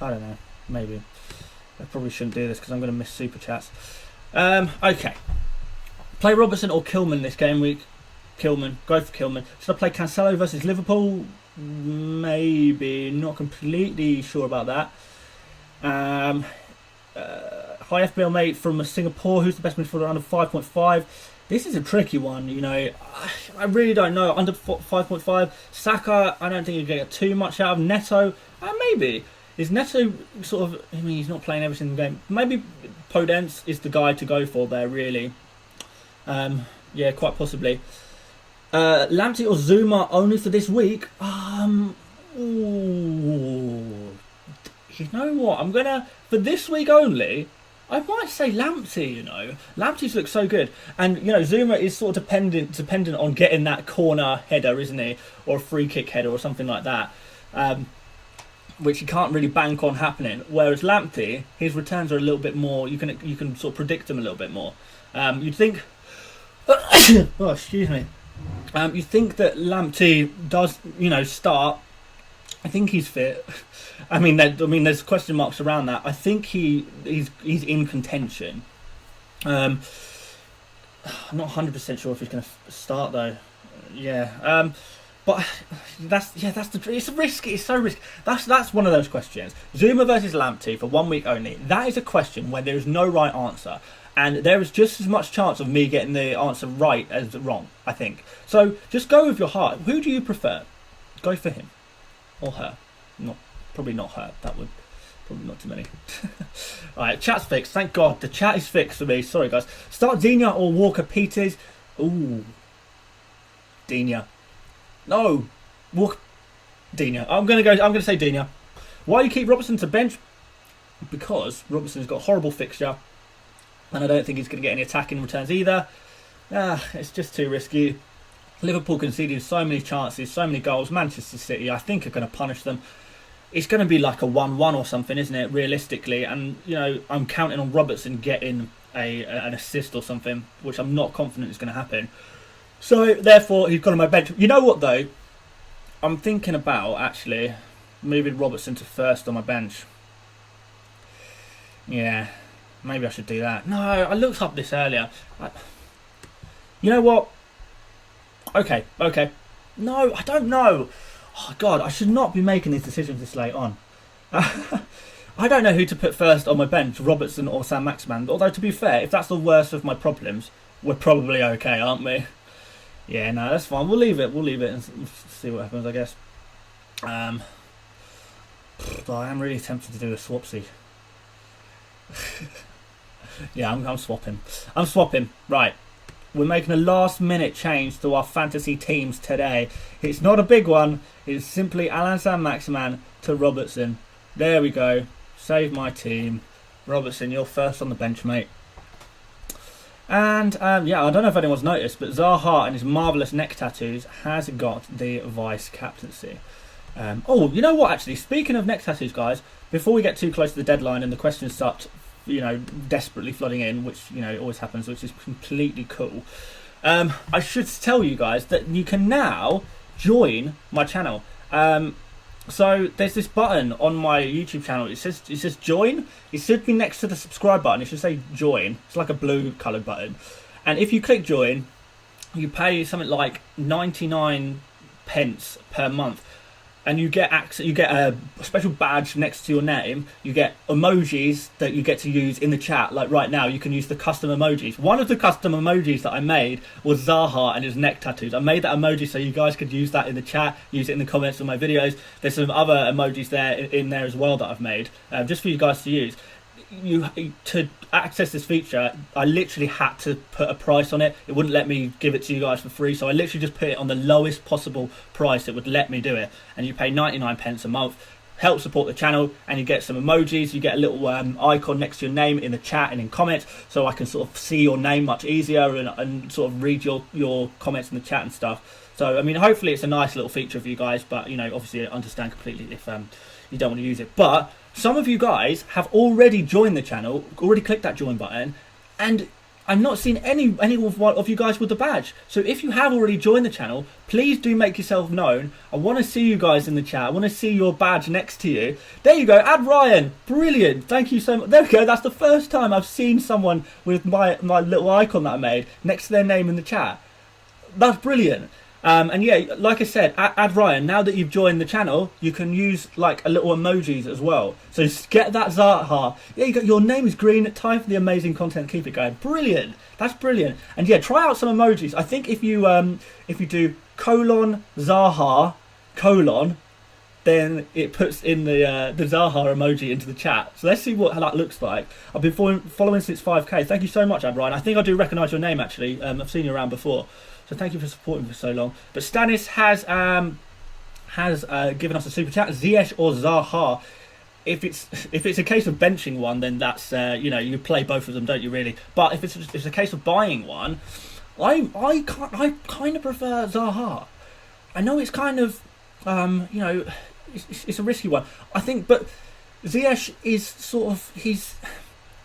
don't know. Maybe. I probably shouldn't do this because I'm going to miss super chats. Okay. Play Robertson or Kilman this game week? Kilman. Go for Kilman. Should I play Cancelo versus Liverpool? Maybe. Not completely sure about that. Hi FPL mate from Singapore. Who's the best midfielder under 5.5? This is a tricky one, you know. I really don't know. Under 5.5. Saka, I don't think you're going to get too much out of. Neto, maybe. Is Neto sort of... I mean, he's not playing every single game. Maybe Podence is the guy to go for there, really. Yeah, quite possibly. Lamptey or Zuma only for this week? Ooh. You know what? I'm going to... For this week only, I might say Lamptey, you know. Lamptey's looks so good. And, you know, Zuma is sort of dependent on getting that corner header, isn't he? Or a free kick header or something like that. Which you can't really bank on happening. Whereas Lamptey, his returns are a little bit more. You can sort of predict them a little bit more. You'd think. Oh, excuse me. You think that Lamptey does, you know, start. I think he's fit. I mean, there's question marks around that. I think he's in contention. I'm not 100% sure if he's going to start though. Yeah. But it's a risk. It's so risky. That's one of those questions. Zuma versus Lamptey for 1 week only. That is a question where there is no right answer, and there is just as much chance of me getting the answer right as wrong. I think so. Just go with your heart. Who do you prefer? Go for him or her. Probably not her. That would probably not too many. All right, chat's fixed. Thank God the chat is fixed for me. Sorry guys. Start Digne or Walker Peters. Ooh, Digne. No, Walker. Digne. I'm gonna say Digne. Why you keep Robertson to bench? Because Robertson's got a horrible fixture, and I don't think he's going to get any attacking returns either. It's just too risky. Liverpool conceding so many chances, so many goals. Manchester City, I think, are going to punish them. It's going to be like a 1-1 or something, isn't it, realistically? And, you know, I'm counting on Robertson getting an assist or something, which I'm not confident is going to happen. So, therefore, he's got on my bench. You know what, though? I'm thinking about, actually, moving Robertson to first on my bench. Yeah, maybe I should do that. No, I looked up this earlier. You know what? Okay. No, I don't know. Oh, God, I should not be making these decisions this late on. I don't know who to put first on my bench, Robertson or Sam Maximan. Although, to be fair, if that's the worst of my problems, we're probably okay, aren't we? Yeah, no, that's fine. We'll leave it and see what happens, I guess. I am really tempted to do a swapsy. Yeah, I'm swapping. Right. we're making a last-minute change to our fantasy teams today. It's not a big one. It's simply Alan Saint-Maximin to Robertson. There we go. Save my team. Robertson, you're first on the bench, mate. And, yeah, I don't know if anyone's noticed, but Zaha and his marvellous neck tattoos has got the vice-captaincy. Oh, you know what, actually? Speaking of neck tattoos, guys, before we get too close to the deadline and the questions start, desperately flooding in, which, always happens, which is completely cool, I should tell you guys that you can now join my channel. So there's this button on my YouTube channel. It says join. It should be next to the subscribe button. It should say join. It's like a blue coloured button. And if you click join, you pay something like 99 pence per month. And you get access. You get a special badge next to your name. You get emojis that you get to use in the chat. Like right now, you can use the custom emojis. One of the custom emojis that I made was Zaha and his neck tattoos. I made that emoji so you guys could use that in the chat, use it in the comments of my videos. There's some other emojis there in there as well that I've made, just for you guys to use. To access this feature, I literally had to put a price on it. It wouldn't let me give it to you guys for free, so I literally just put it on the lowest possible price it would let me do it. And you pay 99 pence a month, help support the channel, and you get some emojis. You get a little icon next to your name in the chat and in comments, so I can sort of see your name much easier and sort of read your comments in the chat and stuff. So I mean, hopefully it's a nice little feature for you guys, but obviously I understand completely if you don't want to use it. But some of you guys have already joined the channel, already clicked that join button, and I'm not seeing any of you guys with the badge. So if you have already joined the channel, please do make yourself known. I want to see you guys in the chat. I want to see your badge next to you. There you go, Ad Ryan, brilliant. Thank you so much. There we go. That's the first time I've seen someone with my little icon that I made next to their name in the chat. That's brilliant. And yeah, like I said, Ad Ryan, now that you've joined the channel, you can use like a little emojis as well. So get that Zaha. Yeah, your name is green. Time for the amazing content. Keep it going. Brilliant. That's brilliant. And yeah, try out some emojis. I think if you do colon Zaha colon, then it puts in the Zaha emoji into the chat. So let's see how that looks like. I've been following since 5k. Thank you so much, Ad Ryan. I think I do recognise your name actually. I've seen you around before. So thank you for supporting for so long. But Stanis has given us a super chat. Ziyech or Zaha. If it's a case of benching one, then that's you play both of them, don't you really? But if it's a case of buying one, I kind of prefer Zaha. I know it's kind of it's a risky one. I think, but Ziyech is sort of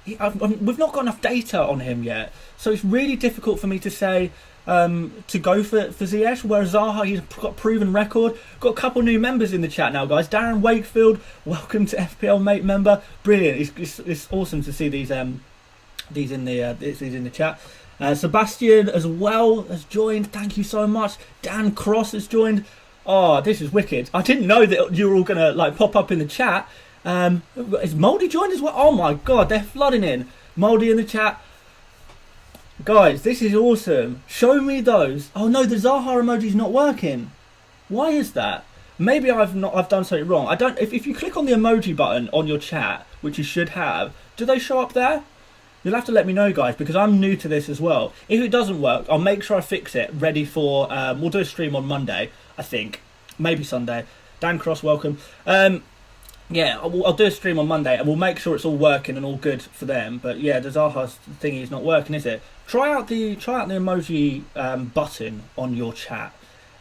we've not got enough data on him yet, so it's really difficult for me to say. To go for Ziyech, whereas Zaha, he's got a proven record. Got a couple new members in the chat now, guys. Darren Wakefield, welcome to FPL mate member. Brilliant. It's awesome to see these in the chat. Sebastian as well has joined. Thank you so much. Dan Cross has joined. Oh, this is wicked. I didn't know that you were all gonna like pop up in the chat. Is Moldy joined as well? Oh my god, they're flooding in. Moldy in the chat. Guys, this is awesome. Show me those. Oh no, the Zaha emoji's not working. Why is that? Maybe I've done something wrong. I don't. If you click on the emoji button on your chat, which you should have, do they show up there? You'll have to let me know, guys, because I'm new to this as well. If it doesn't work, I'll make sure I fix it. Ready for we'll do a stream on Monday, I think, maybe Sunday. Dan Cross, welcome. Yeah, I'll do a stream on Monday and we'll make sure it's all working and all good for them. But yeah, the Zaha thingy is not working, is it? Try out the emoji button on your chat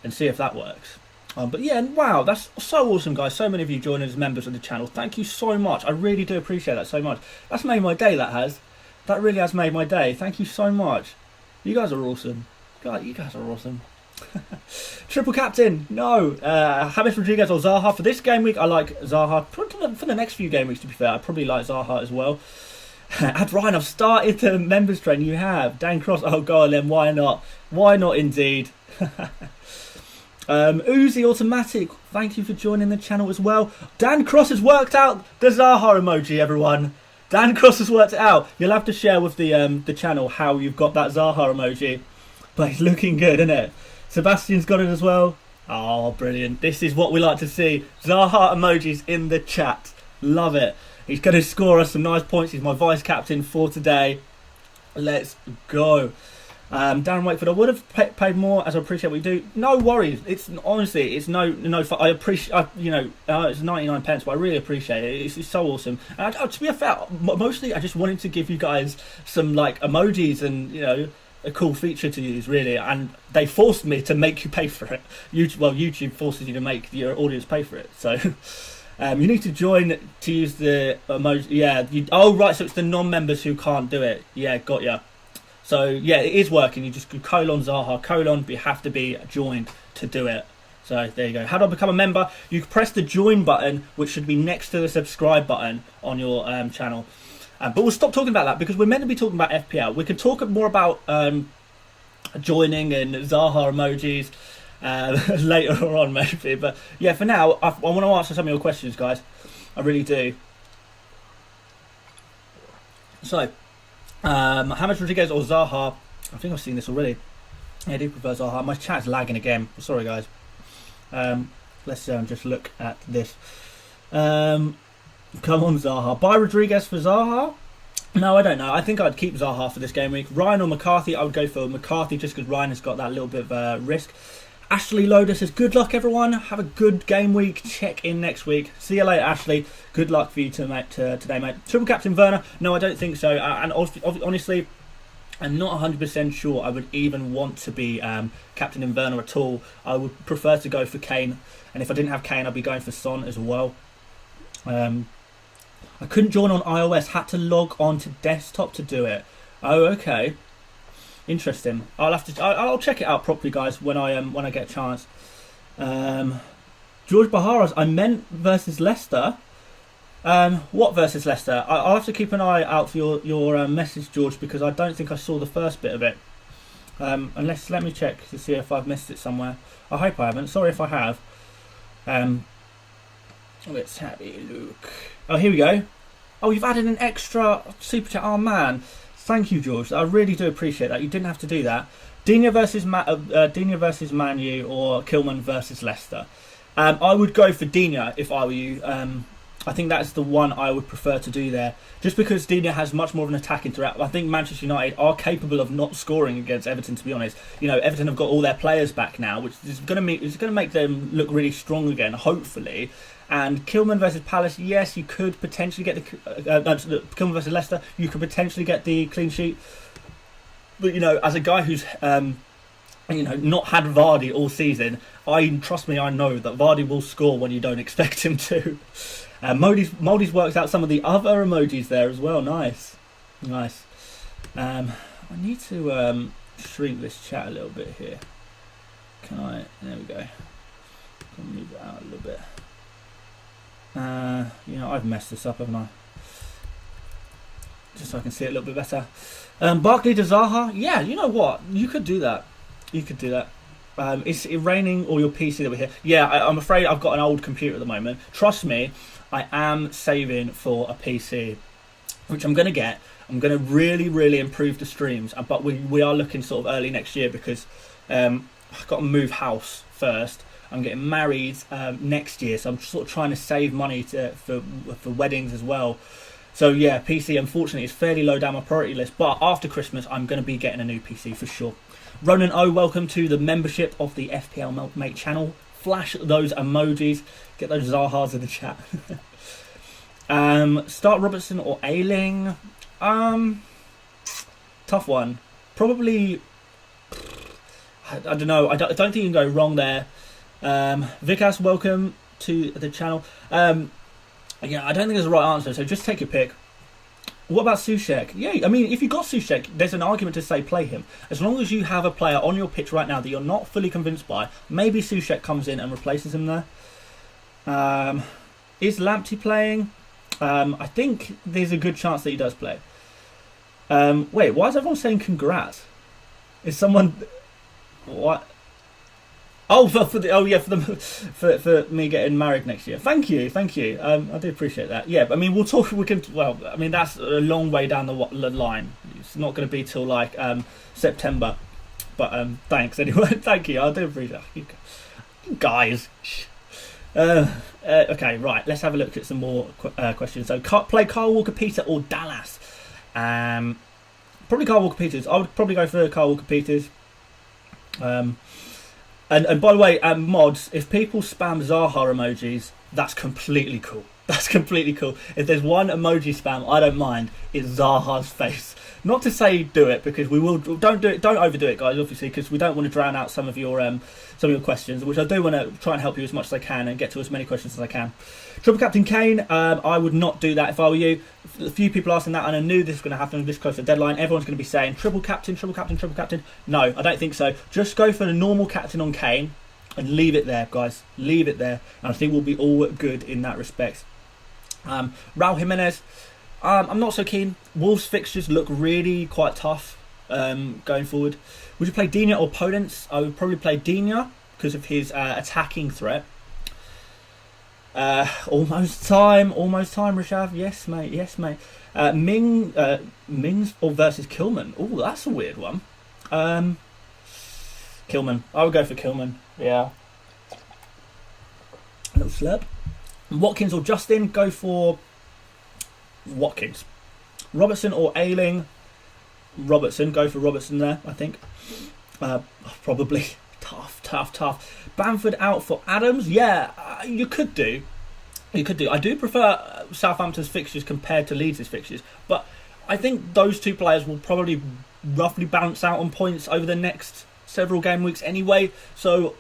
and see if that works. But yeah, wow, that's so awesome, guys. So many of you joining as members of the channel. Thank you so much. I really do appreciate that so much. That's made my day, that has. That really has made my day. Thank you so much. You guys are awesome. God, you guys are awesome. Triple captain, no. James Rodriguez or Zaha for this game week. I like Zaha for the next few game weeks. To be fair, I probably like Zaha as well. Ad Ryan, I've started the members train. You have Dan Cross. Oh god, then why not? Why not indeed? Uzi Automatic, thank you for joining the channel as well. Dan Cross has worked out the Zaha emoji. Everyone, Dan Cross has worked it out. You'll have to share with the channel how you've got that Zaha emoji, but it's looking good, isn't it? Sebastian's got it as well. Oh, brilliant. This is what we like to see. Zaha emojis in the chat. Love it. He's going to score us some nice points. He's my vice captain for today. Let's go. Darren Wakeford, I would have paid more, as I appreciate what you do. No worries. It's honestly, it's no. I appreciate. It's 99 pence, but I really appreciate it. It's so awesome. And to be fair, mostly I just wanted to give you guys some like emojis and a cool feature to use, really. And they forced me to make you pay for it. YouTube forces you to make your audience pay for it. So. You need to join to use the emoji. Yeah. Right. So it's the non-members who can't do it. Yeah. Got ya. So yeah, it is working. You just go : Zaha : but you have to be joined to do it. So there you go. How do I become a member? You press the join button, which should be next to the subscribe button on your channel. But we'll stop talking about that because we're meant to be talking about FPL. We can talk more about joining and Zaha emojis later on maybe. But yeah, for now, I want to answer some of your questions, guys. I really do. So. James Rodriguez or Zaha? I think I've seen this already. Yeah, I do prefer Zaha. My chat's lagging again. Sorry, guys. Let's just look at this. Come on, Zaha. Buy Rodriguez for Zaha? No, I don't know. I think I'd keep Zaha for this game week. Ryan or McCarthy? I would go for McCarthy just because Ryan has got that little bit of risk. Ashley Loder says, good luck, everyone. Have a good game week. Check in next week. See you later, Ashley. Good luck for you today, mate. Triple Captain Werner? No, I don't think so. And honestly, I'm not 100% sure I would even want to be Captain in Werner at all. I would prefer to go for Kane. And if I didn't have Kane, I'd be going for Son as well. I couldn't join on iOS. Had to log on to desktop to do it. Oh, okay. Interesting. I'll check it out properly, guys, when I get a chance. George Baharas, I meant versus Leicester. What versus Leicester? I'll have to keep an eye out for your message, George, because I don't think I saw the first bit of it. Let me check to see if I've missed it somewhere. I hope I haven't. Sorry if I have. Let's have a look. Oh, here we go. Oh, you've added an extra super chat. Oh man. Thank you, George. I really do appreciate that. You didn't have to do that. Digne versus Man U or Kilman versus Leicester. I would go for Digne if I were you. I think that's the one I would prefer to do there. Just because Digne has much more of an attacking threat. I think Manchester United are capable of not scoring against Everton, to be honest. Everton have got all their players back now, which is going to make them look really strong again, hopefully. And Kilman versus Palace, yes, you could potentially get the Kilman versus Leicester. You could potentially get the clean sheet, but as a guy who's not had Vardy all season, trust me, I know that Vardy will score when you don't expect him to. Moldy's worked out some of the other emojis there as well. Nice. I need to shrink this chat a little bit here. Can I? There we go. Can move it out a little bit. I've messed this up, haven't I? Just so I can see it a little bit better. Barkley to Zaha? Yeah, you know what? You could do that. It's raining or your PC that we're here. Yeah, I'm afraid I've got an old computer at the moment. Trust me, I am saving for a PC, which I'm going to get. I'm going to really, really improve the streams. But we are looking sort of early next year because I've got to move house first. I'm getting married next year, so I'm sort of trying to save money for weddings as well. So yeah, PC unfortunately is fairly low down my priority list, but after Christmas I'm going to be getting a new PC for sure. Ronan O, welcome to the membership of the FPL Mate channel. Flash those emojis, get those Zahas in the chat. Start Robertson or Ayling? Tough one. Probably, I don't know. I don't think you can go wrong there. Vikas, welcome to the channel. I don't think there's a right answer, so just take your pick. What about Soucek? Yeah, I mean, if you've got Soucek, there's an argument to say play him. As long as you have a player on your pitch right now that you're not fully convinced by, maybe Soucek comes in and replaces him there. Is Lamptey playing? I think there's a good chance that he does play. Wait, why is everyone saying congrats? Is someone... What? Oh, for me getting married next year. Thank you. I do appreciate that. Yeah, I mean, we'll talk. We can. Well, I mean, that's a long way down the line. It's not going to be till like September. But thanks anyway. Thank you. I do appreciate that. You guys. Okay, right. Let's have a look at some more questions. So, play Kyle Walker-Peters or Dallas. Probably Kyle Walker-Peters. I would probably go for Kyle Walker-Peters. And by the way, mods, if people spam Zaha emojis, that's completely cool. That's completely cool. If there's one emoji spam I don't mind, it's Zaha's face. Not to say do it, because we will. Don't do it. Don't overdo it, guys. Obviously, because we don't want to drown out some of your questions, which I do want to try and help you as much as I can and get to as many questions as I can. Triple Captain Kane, I would not do that if I were you. A few people asking that, and I knew this was going to happen this close to the deadline. Everyone's going to be saying triple captain, triple captain, triple captain. No, I don't think so. Just go for the normal captain on Kane and leave it there, guys. Leave it there, and I think we'll be all good in that respect. Raul Jimenez, I'm not so keen. Wolves fixtures look really quite tough going forward. Would you play Digne or Podence? I would probably play Digne because of his attacking threat. Almost time, Rishav. Yes, mate. Mings or versus Kilman. Oh, that's a weird one. Kilman. I would go for Kilman. Yeah. A little slurp. Watkins or Justin? Go for Watkins. Robertson or Ayling? Robertson. Go for Robertson there, I think. Probably. Tough. Bamford out for Adams? Yeah, you could do. I do prefer Southampton's fixtures compared to Leeds' fixtures, but I think those two players will probably roughly balance out on points over the next several game weeks anyway. So,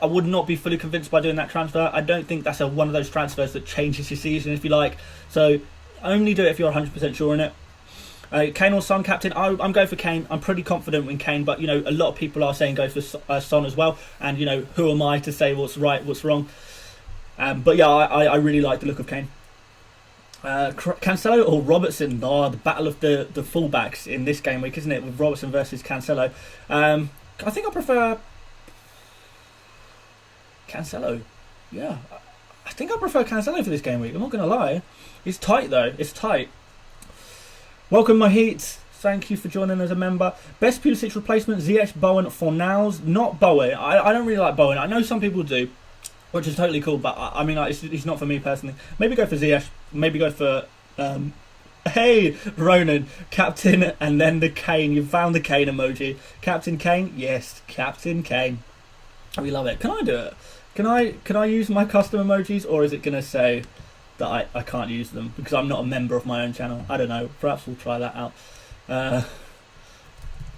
I would not be fully convinced by doing that transfer. I don't think that's one of those transfers that changes your season, if you like. So, only do it if you're 100% sure in it. Kane or Son captain? I'm going for Kane. I'm pretty confident in Kane, but a lot of people are saying go for Son as well. And who am I to say what's right, what's wrong? But yeah, I really like the look of Kane. Cancelo or Robertson? Oh, the battle of the fullbacks in this game week, isn't it? With Robertson versus Cancelo. I think I prefer Cancelo. Yeah, I think I prefer Cancelo for this game week. I'm not going to lie. It's tight though. It's tight. Welcome, my heat. Thank you for joining as a member. Best Pulisic replacement, Ziyech, Bowen for nows. Not Bowen. I don't really like Bowen. I know some people do, which is totally cool, but I mean, it's not for me personally. Maybe go for Ziyech. Maybe go for hey, Ronan, Captain, and then the Kane. You found the Kane emoji. Captain Kane? Yes, Captain Kane. We love it. Can I do it? Can I use my custom emojis, or is it going to say that I can't use them because I'm not a member of my own channel? I don't know. Perhaps we'll try that out.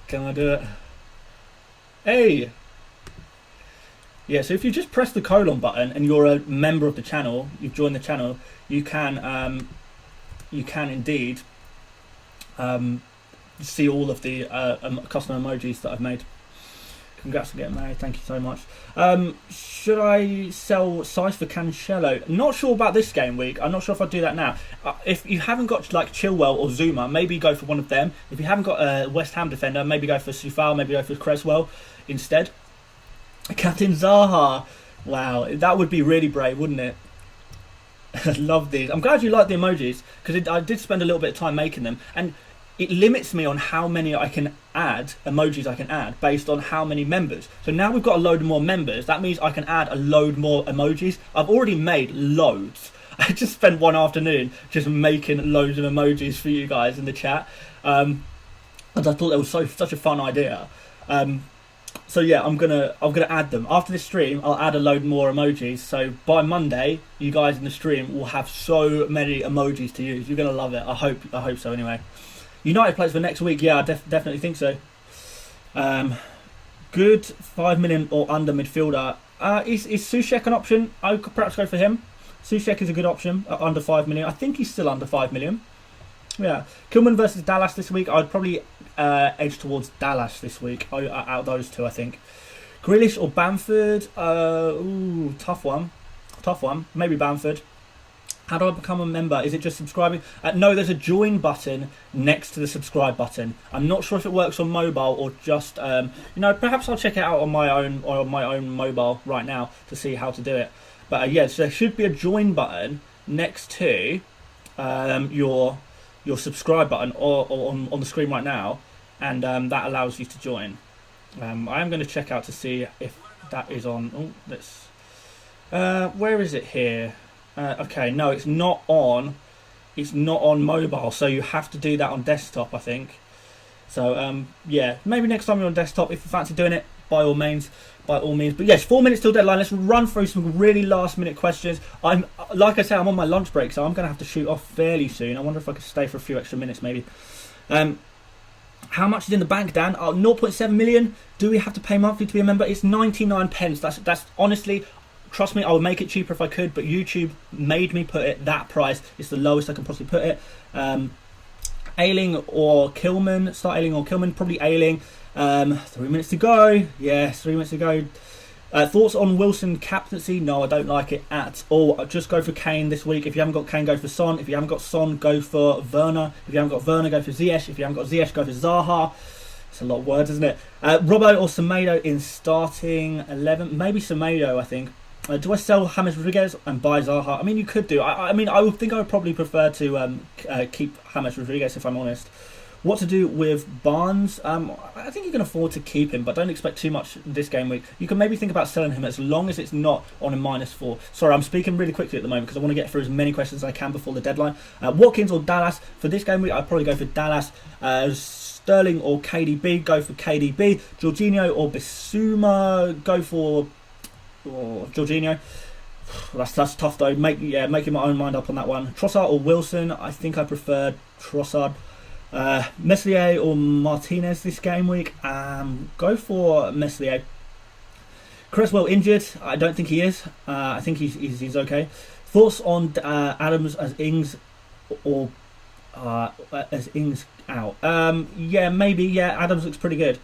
Can I do it? Hey! Yeah, so if you just press the colon button and you're a member of the channel, you've joined the channel, you can indeed see all of the custom emojis that I've made. Congrats on getting married, thank you so much. Should I sell Size for Cancelo? Not sure about this game week. I'm not sure if I'll do that now. If you haven't got like Chilwell or Zuma, maybe go for one of them. If you haven't got a West Ham defender, maybe go for Soufal, maybe go for Creswell instead. Captain Zaha. Wow, that would be really brave, wouldn't it? I love these. I'm glad you like the emojis, because I did spend a little bit of time making them, and it limits me on how many emojis I can add based on how many members. So now we've got a load more members. That means I can add a load more emojis. I've already made loads. I just spent one afternoon just making loads of emojis for you guys in the chat, and I thought that was such a fun idea. So yeah, I'm gonna add them after this stream. I'll add a load more emojis. So by Monday, you guys in the stream will have so many emojis to use. You're gonna love it. I hope so. Anyway, United plays for next week. Yeah, I definitely think so. Good 5 million or under midfielder. Is Souček an option? I could perhaps go for him. Souček is a good option at under 5 million. I think he's still under 5 million. Yeah, Kilman versus Dallas this week. I'd probably edge towards Dallas this week out of those two, I think. Grealish or Bamford? Ooh, tough one. Maybe Bamford. How do I become a member? Is it just subscribing? No, there's a join button next to the subscribe button. I'm not sure if it works on mobile or just perhaps I'll check it out on my own mobile right now to see how to do it. But yes, there should be a join button next to your subscribe button or on the screen right now, and that allows you to join. I am going to check out to see if that is on. Oh, let's. Where is it here? Okay, no, it's not on it's not on mobile, so you have to do that on desktop, I think. So yeah, maybe next time you're on desktop, if you fancy doing it, by all means. But yes, 4 minutes till deadline. Let's run through some really last minute questions. Like I say, I'm on my lunch break, so I'm going to have to shoot off fairly soon. I wonder if I could stay for a few extra minutes, maybe. How much is in the bank, Dan? 0.7 million. Do we have to pay monthly to be a member? It's 99 pence. That's honestly, trust me, I would make it cheaper if I could, but YouTube made me put it that price. It's the lowest I can possibly put it. Ailing or Kilman? Start Ailing or Kilman? Probably Ailing. 3 minutes to go. Yes, 3 minutes to go. Thoughts on Wilson captaincy? No, I don't like it at all. I'll just go for Kane this week. If you haven't got Kane, go for Son. If you haven't got Son, go for Werner. If you haven't got Werner, go for Ziyech. If you haven't got Ziyech, go for Zaha. It's a lot of words, isn't it? Robbo or Semedo in starting 11? Maybe Semedo, I think. Do I sell James Rodriguez and buy Zaha? I mean, you could do. I mean, I would think I would probably prefer to keep James Rodriguez, if I'm honest. What to do with Barnes? I think you can afford to keep him, but don't expect too much this game week. You can maybe think about selling him as long as it's not on a -4. Sorry, I'm speaking really quickly at the moment because I want to get through as many questions as I can before the deadline. Watkins or Dallas? For this game week, I'd probably go for Dallas. Sterling or KDB? Go for KDB. Jorginho or Bissouma? Go for Jorginho. That's tough though. Making my own mind up on that one. Trossard or Wilson? I think I prefer Trossard. Meslier or Martinez this game week? Go for Meslier. Cresswell injured? I don't think he is. I think he's okay. Thoughts on Adams as Ings or as Ings out? Yeah, maybe. Yeah, Adams looks pretty good.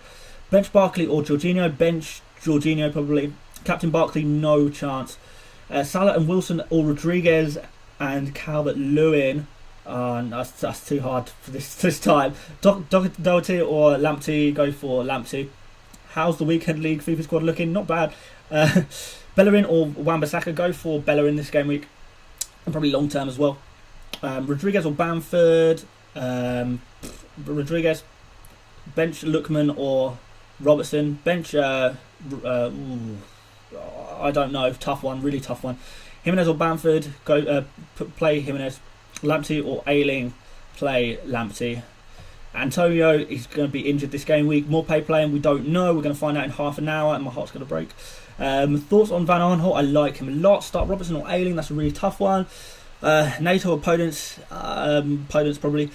Bench Barkley or Jorginho? Bench Jorginho probably. Captain Barkley, no chance. Salah and Wilson or Rodriguez and Calvert-Lewin? That's too hard for this time. Doherty or Lamptey? Go for Lamptey. How's the weekend league FIFA squad looking? Not bad. Bellerin or Wan-Bissaka? Go for Bellerin this game week, and probably long term as well. Rodriguez or Bamford? Rodriguez. Bench Lookman or Robertson? Bench. I don't know. Tough one. Really tough one. Jimenez or Bamford? Go play Jimenez. Lamptey or Ailing? Play Lamptey. Antonio is going to be injured this game week. Morpay playing? We don't know. We're going to find out in half an hour, and my heart's going to break. Thoughts on Van Aanholt? I like him a lot. Start Robertson or Ailing? That's a really tough one. NATO or Podence? Podence probably.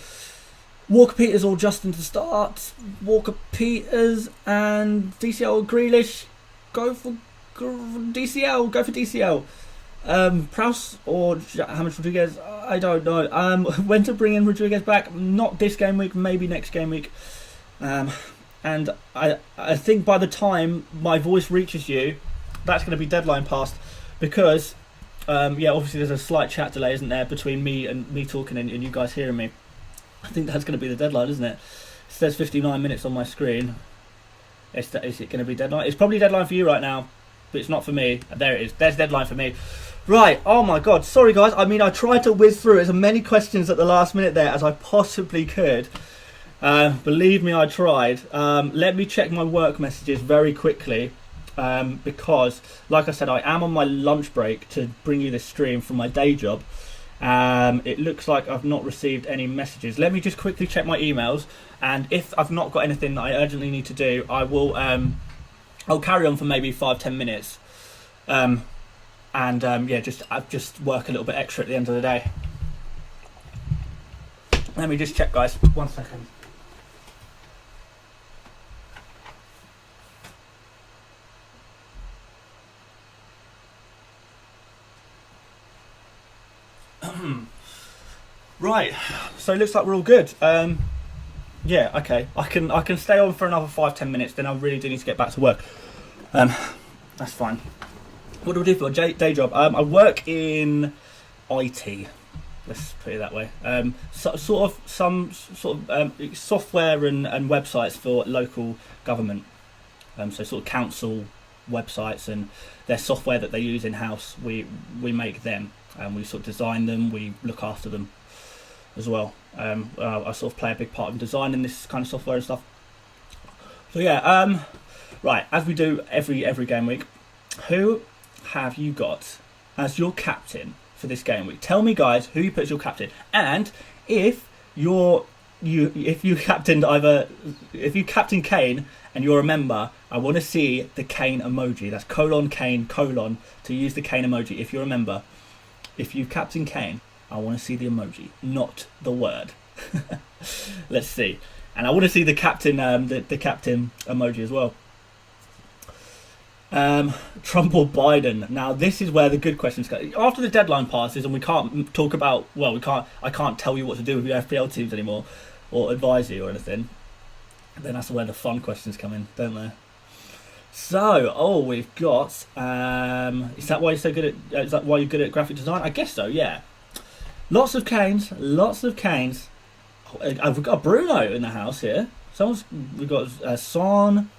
Walker Peters or Justin to start? Walker Peters and DCL or Grealish? Go for DCL. Go for DCL. Prowse or James Rodriguez? I don't know. When to bring in Rodriguez back? Not this game week, maybe next game week. And I think by the time my voice reaches you, that's going to be deadline passed, because yeah, obviously there's a slight chat delay, isn't there, between me talking and you guys hearing me. I think that's going to be the deadline, isn't it? It says 59 minutes on my screen. Is it going to be deadline? It's probably deadline for you right now, but it's not for me. There it is. There's deadline for me. Right. Oh my God. Sorry guys. I mean, I tried to whiz through as many questions at the last minute there as I possibly could. Believe me, I tried. Let me check my work messages very quickly, because, like I said, I am on my lunch break to bring you this stream from my day job. It looks like I've not received any messages. Let me just quickly check my emails, and if I've not got anything that I urgently need to do, I will. I'll carry on for maybe 5-10 minutes, and yeah, just work a little bit extra at the end of the day. Let me just check, guys. 1 second. Right, so it looks like we're all good. Yeah, okay. I can stay on for another 5-10 minutes. Then I really do need to get back to work. That's fine. What do I do for a day job? I work in IT. Let's put it that way. Some sort of software and websites for local government. So sort of council websites and their software that they use in house. We make them, and we sort of design them. We look after them as well. I sort of play a big part in designing this kind of software and stuff. So yeah, right, as we do every game week, who have you got as your captain for this game week. Tell me, guys, who you put as your captain, and if you captained Kane and you're a member, I want to see the Kane emoji. That's : Kane : to use the Kane emoji if you're a member. If you captain Kane, I want to see the emoji, not the word. Let's see. And I want to see the captain, the captain emoji as well. Trump or Biden? Now this is where the good questions go. After the deadline passes and we can't talk about, I can't tell you what to do with your FPL teams anymore, or advise you or anything. Then that's where the fun questions come in, don't they? So, we've got. Is that why you're so good at? Is that why you're good at graphic design? I guess so. Yeah. Lots of Canes. Lots of Canes. We've got Bruno in the house here. We've got Son.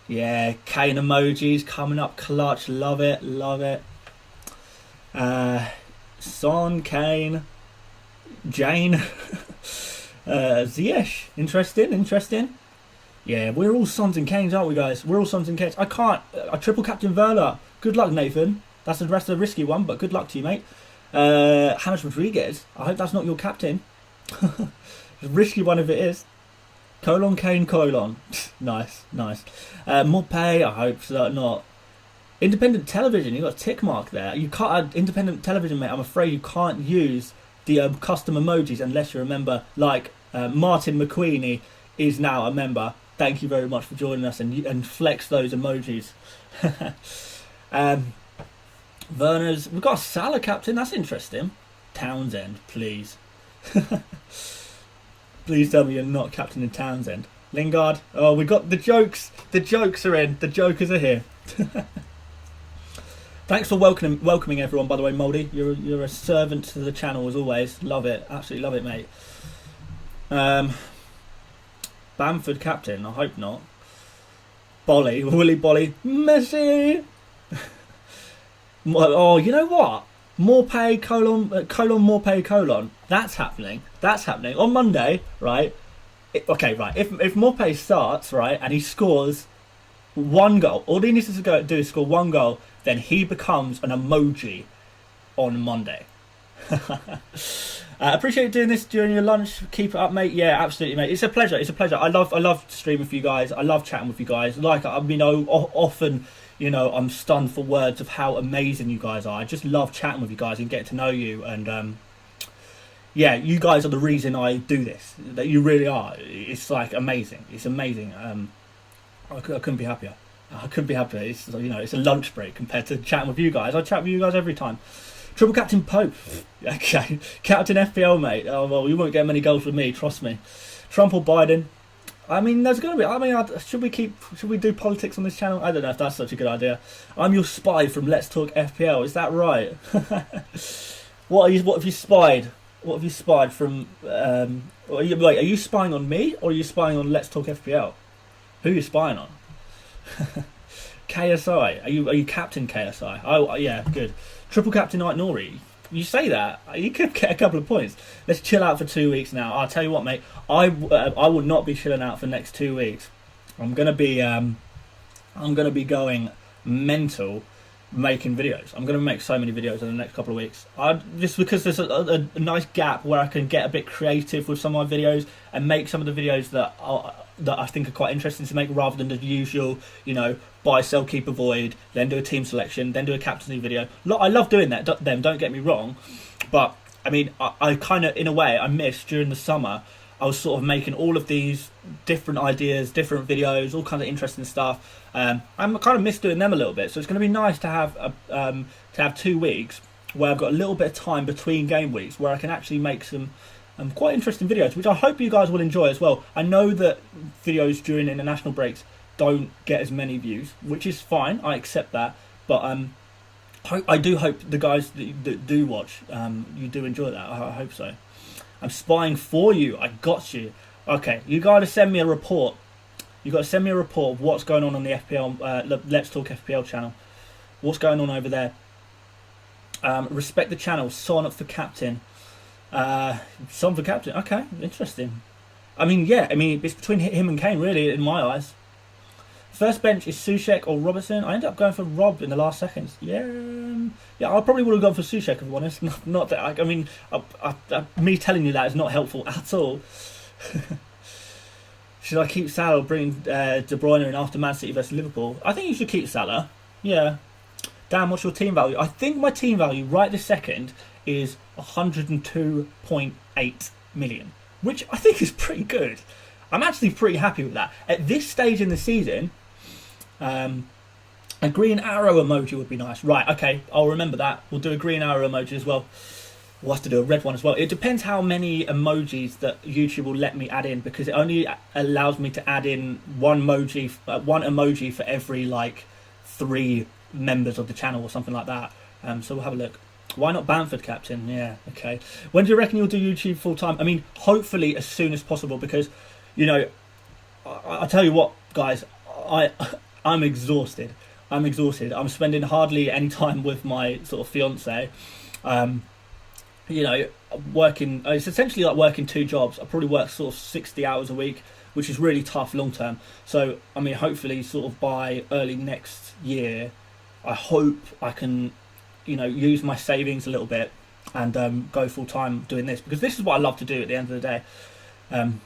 Yeah, Kane emojis coming up clutch. Love it. Love it. Son, Kane, Jane, Ziyech. Interesting. Yeah, we're all Sons and Kanes, aren't we, guys? We're all Sons and Kanes. I can't. I triple captain Verla. Good luck, Nathan. That's the rest of the risky one, but good luck to you, mate. James Rodriguez. I hope that's not your captain. Risky one if it is. Kane : nice. Mopé, I hope so, not. Independent television, you got a tick mark there. You can't independent television, mate. I'm afraid you can't use the custom emojis unless you're a member. Like Martin McQueenie is now a member. Thank you very much for joining us and flex those emojis. Werner's, we've got a Salah captain. That's interesting. Townsend, please. Please tell me you're not captaining Townsend. Lingard. Oh, we got the jokes. The jokes are in. The jokers are here. Thanks for welcoming everyone, by the way, Moldy. You're a servant to the channel as always. Love it. Absolutely love it, mate. Bamford captain. I hope not. Willy Bolly. Messi. Oh, you know what? Mopé : Mopé : That's happening. On Monday, right? If Mopé starts, right, and he scores one goal, all he needs to do is score one goal, then he becomes an emoji on Monday. Appreciate you doing this during your lunch. Keep it up, mate. Yeah, absolutely, mate. It's a pleasure. I love streaming with you guys. I love chatting with you guys. Often, I'm stunned for words of how amazing you guys are. I just love chatting with you guys and getting to know you. And you guys are the reason I do this. That you really are. It's like amazing. It's amazing. I couldn't be happier. It's it's a lunch break compared to chatting with you guys. I chat with you guys every time. Triple Captain Pope. Okay. Captain FPL, mate. Oh, well, you won't get many goals with me, trust me. Trump or Biden? I mean, there's going to be... should we do politics on this channel? I don't know if that's such a good idea. I'm your spy from Let's Talk FPL. Is that right? What have you spied? What have you spied from... are you spying on me or are you spying on Let's Talk FPL? Who are you spying on? KSI. Are you Captain KSI? Oh, yeah, good. Triple Captain Night Nori. You say that, you could get a couple of points. Let's chill out for 2 weeks now. I'll tell you what, mate. I will not be chilling out for the next 2 weeks. I'm gonna be going mental making videos. I'm gonna make so many videos in the next couple of weeks. Just because there's a nice gap where I can get a bit creative with some of my videos and make some of the videos that I think are quite interesting to make, rather than the usual, buy, sell, keep, avoid, then do a team selection, then do a captaincy video. I love doing that, don't get me wrong, but I mean, I kind of, in a way, I missed during the summer. I was sort of making all of these different ideas, different videos, all kinds of interesting stuff. I'm kind of missed doing them a little bit, so it's going to be nice to have 2 weeks where I've got a little bit of time between game weeks where I can actually make some quite interesting videos, which I hope you guys will enjoy as well. I know that videos during international breaks don't get as many views, which is fine. I accept that, but I do hope the guys that do watch, you do enjoy that. I hope so. I'm spying for you. I got you. Okay, you got to send me a report. You got to send me a report of what's going on the FPL Let's Talk FPL channel. What's going on over there? Respect the channel. Sign up for captain. Son for captain. Okay, interesting. I mean, it's between him and Kane, really, in my eyes. First bench is Soucek or Robertson. I ended up going for Rob in the last seconds. Yeah, yeah. I probably would have gone for Soucek if I'm honest. Not that. I mean, me telling you that is not helpful at all. Should I keep Salah or bring De Bruyne in after Man City versus Liverpool? I think you should keep Salah. Yeah. Dan, what's your team value? I think my team value right this second is 102.8 million, which I think is pretty good. I'm actually pretty happy with that. At this stage in the season, a green arrow emoji would be nice. Right, okay, I'll remember that. We'll do a green arrow emoji as well. We'll have to do a red one as well. It depends how many emojis that YouTube will let me add in, because it only allows me to add in one emoji for every like 3 members of the channel or something like that. So we'll have a look. Why not Bamford captain? Yeah, okay. When do you reckon you'll do YouTube full time? I mean, hopefully as soon as possible, because, you know, I tell you what, guys, I'm exhausted. I'm spending hardly any time with my sort of fiance. You know, working. It's essentially like working 2 jobs. I probably work sort of 60 hours a week, which is really tough long term. So, I mean, hopefully, sort of by early next year, I hope I can, you know, use my savings a little bit and go full time doing this, because this is what I love to do at the end of the day. And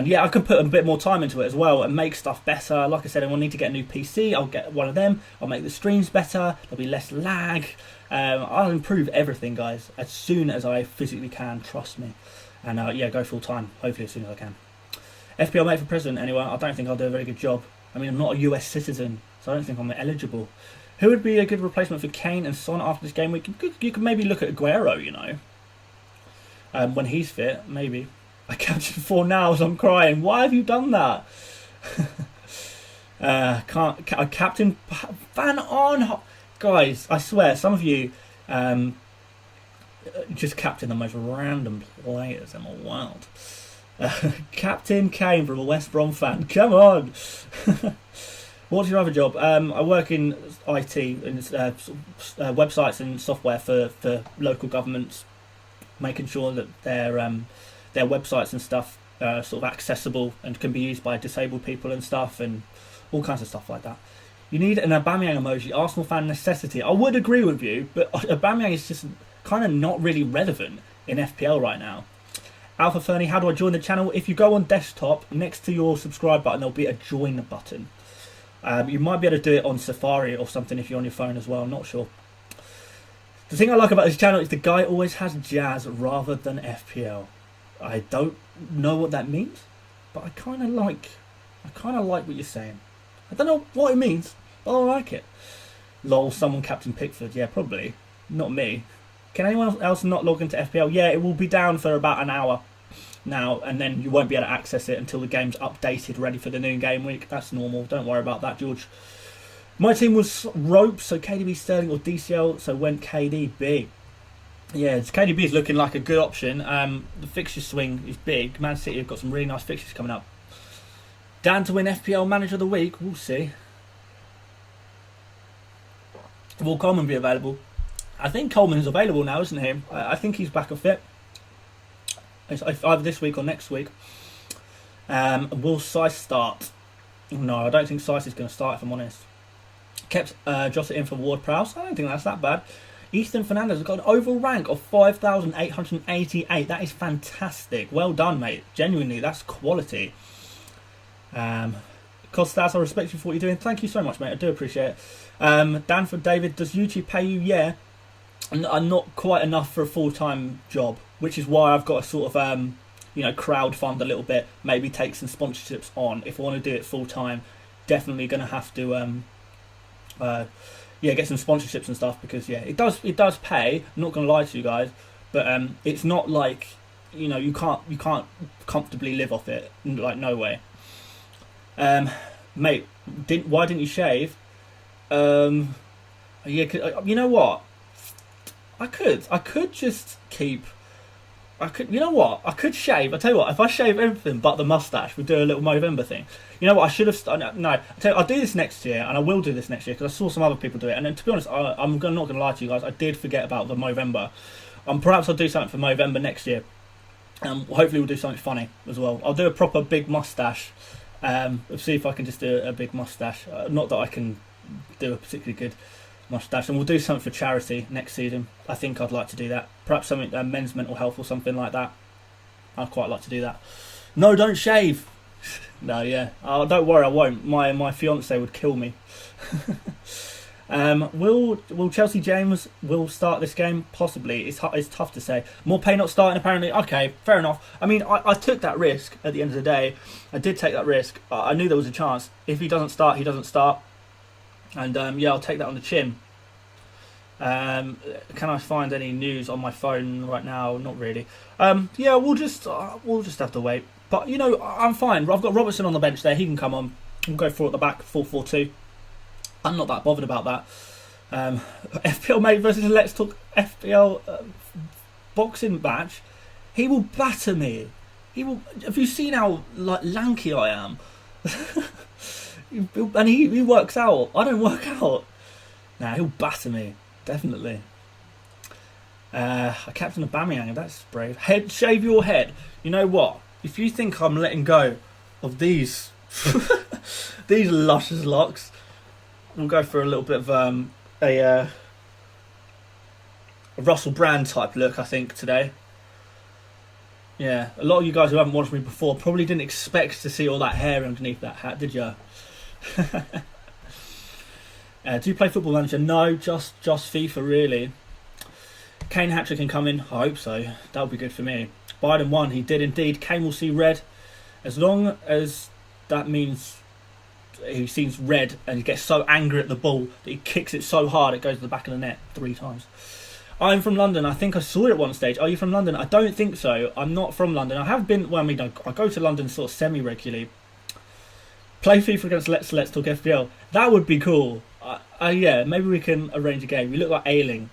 yeah, I can put a bit more time into it as well and make stuff better. Like I said, I will need to get a new PC. I'll get one of them. I'll make the streams better. There'll be less lag. I'll improve everything, guys, as soon as I physically can. Trust me. And yeah, go full time. Hopefully as soon as I can. FPL mate for president. Anyway, I don't think I'll do a very good job. I mean, I'm not a US citizen, so I don't think I'm eligible. Who would be a good replacement for Kane and Son after this game week? You could maybe look at Aguero, you know. When he's fit, maybe. I captured 4 nows. I'm crying. Why have you done that? I captain Van On. Guys, I swear, some of you just captain the most random players in the world. Captain Kane from a West Brom fan. Come on. What's your other job? I work in IT, in websites and software for local governments, making sure that their websites and stuff are sort of accessible and can be used by disabled people and stuff, and all kinds of stuff like that. You need an Aubameyang emoji, Arsenal fan necessity. I would agree with you, but Aubameyang is just kind of not really relevant in FPL right now. Alpha Fernie, how do I join the channel? If you go on desktop, next to your subscribe button, there'll be a join button. You might be able to do it on Safari or something if you're on your phone as well, I'm not sure. The thing I like about this channel is the guy always has jazz rather than FPL. I don't know what that means, but I kind of like what you're saying. I don't know what it means, but I like it. Lol, someone Captain Pickford. Yeah, probably. Not me. Can anyone else not log into FPL? Yeah, it will be down for about an hour now, and then you won't be able to access it until the game's updated, ready for the new game week. That's normal. Don't worry about that, George. My team was ropes, so KDB, Sterling or DCL, so went KDB. Yeah, KDB is looking like a good option. The fixture swing is big. Man City have got some really nice fixtures coming up. Dan to win FPL Manager of the Week. We'll see. Will Coleman be available? I think Coleman is available now, isn't he? I think he's back and fit. It's either this week or next week. Will Sice start? No, I don't think Sice is going to start, if I'm honest. Kept Jota in for Ward-Prowse. I don't think that's that bad. Ethan Fernandez has got an overall rank of 5,888. That is fantastic. Well done, mate. Genuinely, that's quality. Costas, I respect you for what you're doing. Thank you so much, mate. I do appreciate it. Dan for David, does YouTube pay you? Yeah. Not quite enough for a full-time job, which is why I've got to sort of, you know, crowdfund a little bit. Maybe take some sponsorships on. If I want to do it full-time, definitely going to have to, yeah, get some sponsorships and stuff, because yeah, it does pay. I'm not going to lie to you guys, but it's not like, you know, you can't comfortably live off it. Like, no way. Mate, why didn't you shave? Yeah, you know what? I could just keep. You know what? I could shave. I tell you what. If I shave everything but the mustache, we do a little Movember thing. You know what? I should have. No, I'll do this next year, and I will do this next year because I saw some other people do it. And then, to be honest, I'm not going to lie to you guys. I did forget about the Movember. Perhaps I'll do something for Movember next year. Hopefully, we'll do something funny as well. I'll do a proper big mustache We'll see if I can just do a big mustache. Not that I can do a particularly good mustache, and we'll do something for charity next season. I think I'd like to do that. Perhaps something men's mental health or something like that. I'd quite like to do that. No, don't shave. No, yeah. Oh, don't worry, I won't. My fiance would kill me. Will Chelsea James will start this game? Possibly. It's tough to say. Morpay not starting apparently. Okay, fair enough. I mean, I took that risk at the end of the day. I did take that risk. I knew there was a chance. If he doesn't start, he doesn't start. And yeah, I'll take that on the chin. Can I find any news on my phone right now? Not really. Yeah, we'll just have to wait. But you know, I'm fine. I've got Robertson on the bench there. He can come on. We'll go for at the back, 4-4-2. I'm not that bothered about that. FPL mate versus Let's Talk FPL boxing match. He will batter me. He will. Have you seen how like lanky I am? And he works out. I don't work out. Nah, he'll batter me. Definitely. Captain Aubameyang, that's brave. Shave your head. You know what? If you think I'm letting go of these these luscious locks, we'll go for a little bit of a Russell Brand type look, I think, today. Yeah, a lot of you guys who haven't watched me before probably didn't expect to see all that hair underneath that hat, did you? Do you play Football Manager? No, just FIFA, really. Kane hat-trick can come in. I hope so. That would be good for me. Biden won. He did indeed. Kane will see red. As long as that means he sees red and he gets so angry at the ball that he kicks it so hard it goes to the back of the net 3 times. I'm from London. I think I saw it at one stage. Are you from London? I don't think so. I'm not from London. I have been. Well, I mean, I go to London sort of semi-regularly. Play FIFA against Let's Talk FPL. That would be cool. Yeah, maybe we can arrange a game. You look like Ailing.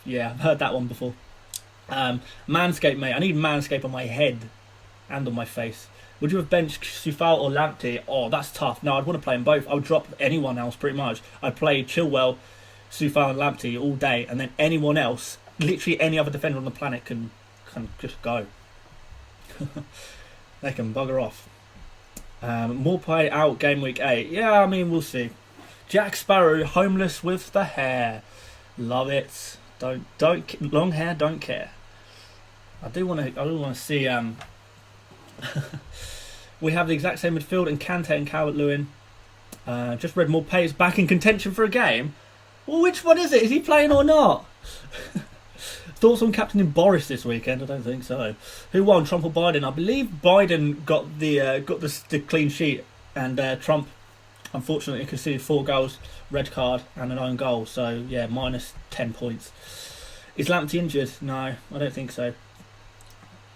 Yeah, I've heard that one before. Manscape, mate. I need Manscape on my head and on my face. Would you have benched Sufal or Lamptey? Oh, that's tough. No, I'd want to play them both. I would drop anyone else pretty much. I'd play Chilwell, Sufal and Lamptey all day, and then anyone else, literally any other defender on the planet can just go. They can bugger off. More play out game week 8. Yeah, I mean, we'll see. Jack Sparrow, homeless with the hair. Love it. Don't long hair, don't care. I do want to see. We have the exact same midfield and Kante and Calvert-Lewin. Just read Morpay is back in contention for a game. Well, which one is it? Is he playing or not? Thoughts on captaining Boris this weekend? I don't think so. Who won, Trump or Biden? I believe Biden got the clean sheet, and Trump unfortunately conceded 4 goals, red card, and an own goal. So yeah, minus 10 points. Is Lamptey injured? No, I don't think so.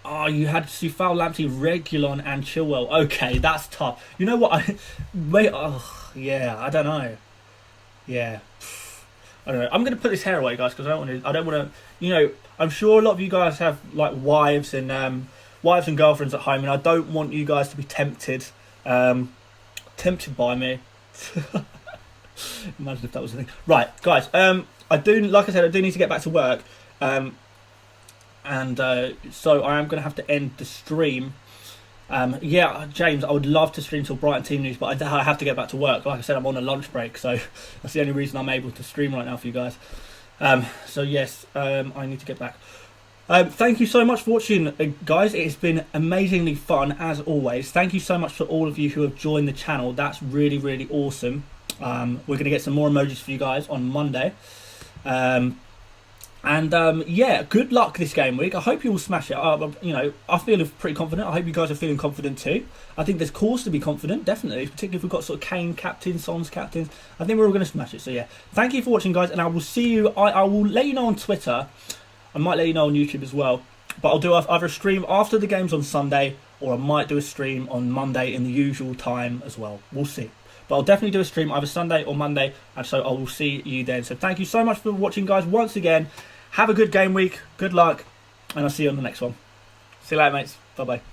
Oh, you had Sufal, Lamptey, Reguilon, and Chilwell. Okay, that's tough. You know what? Yeah, I don't know. Yeah, I don't know. I'm going to put this hair away, guys, because I don't want to. You know, I'm sure a lot of you guys have like wives and girlfriends at home, and I don't want you guys to be tempted by me. Imagine if that was the thing. Right, guys. Like I said, I do need to get back to work. So I am going to have to end the stream. Yeah, James, I would love to stream till Brighton team news, but I have to get back to work. Like I said, I'm on a lunch break, so that's the only reason I'm able to stream right now for you guys. So yes, I need to get back. Thank you so much for watching, guys. It has been amazingly fun, as always. Thank you so much for all of you who have joined the channel. That's really, really awesome. We're going to get some more emojis for you guys on Monday. Yeah, good luck this game week. I hope you will smash it. You know, I feel pretty confident. I hope you guys are feeling confident too. I think there's cause to be confident, definitely, particularly if we've got sort of Kane captains, Son's captains. I think we're all going to smash it. So yeah, thank you for watching, guys, and I will see you. I will let you know on Twitter. I might let you know on YouTube as well. But I'll do either a stream after the games on Sunday, or I might do a stream on Monday in the usual time as well. We'll see. But I'll definitely do a stream either Sunday or Monday, and so I will see you then. So thank you so much for watching, guys, once again. Have a good game week, good luck, and I'll see you on the next one. See you later, mates. Bye-bye.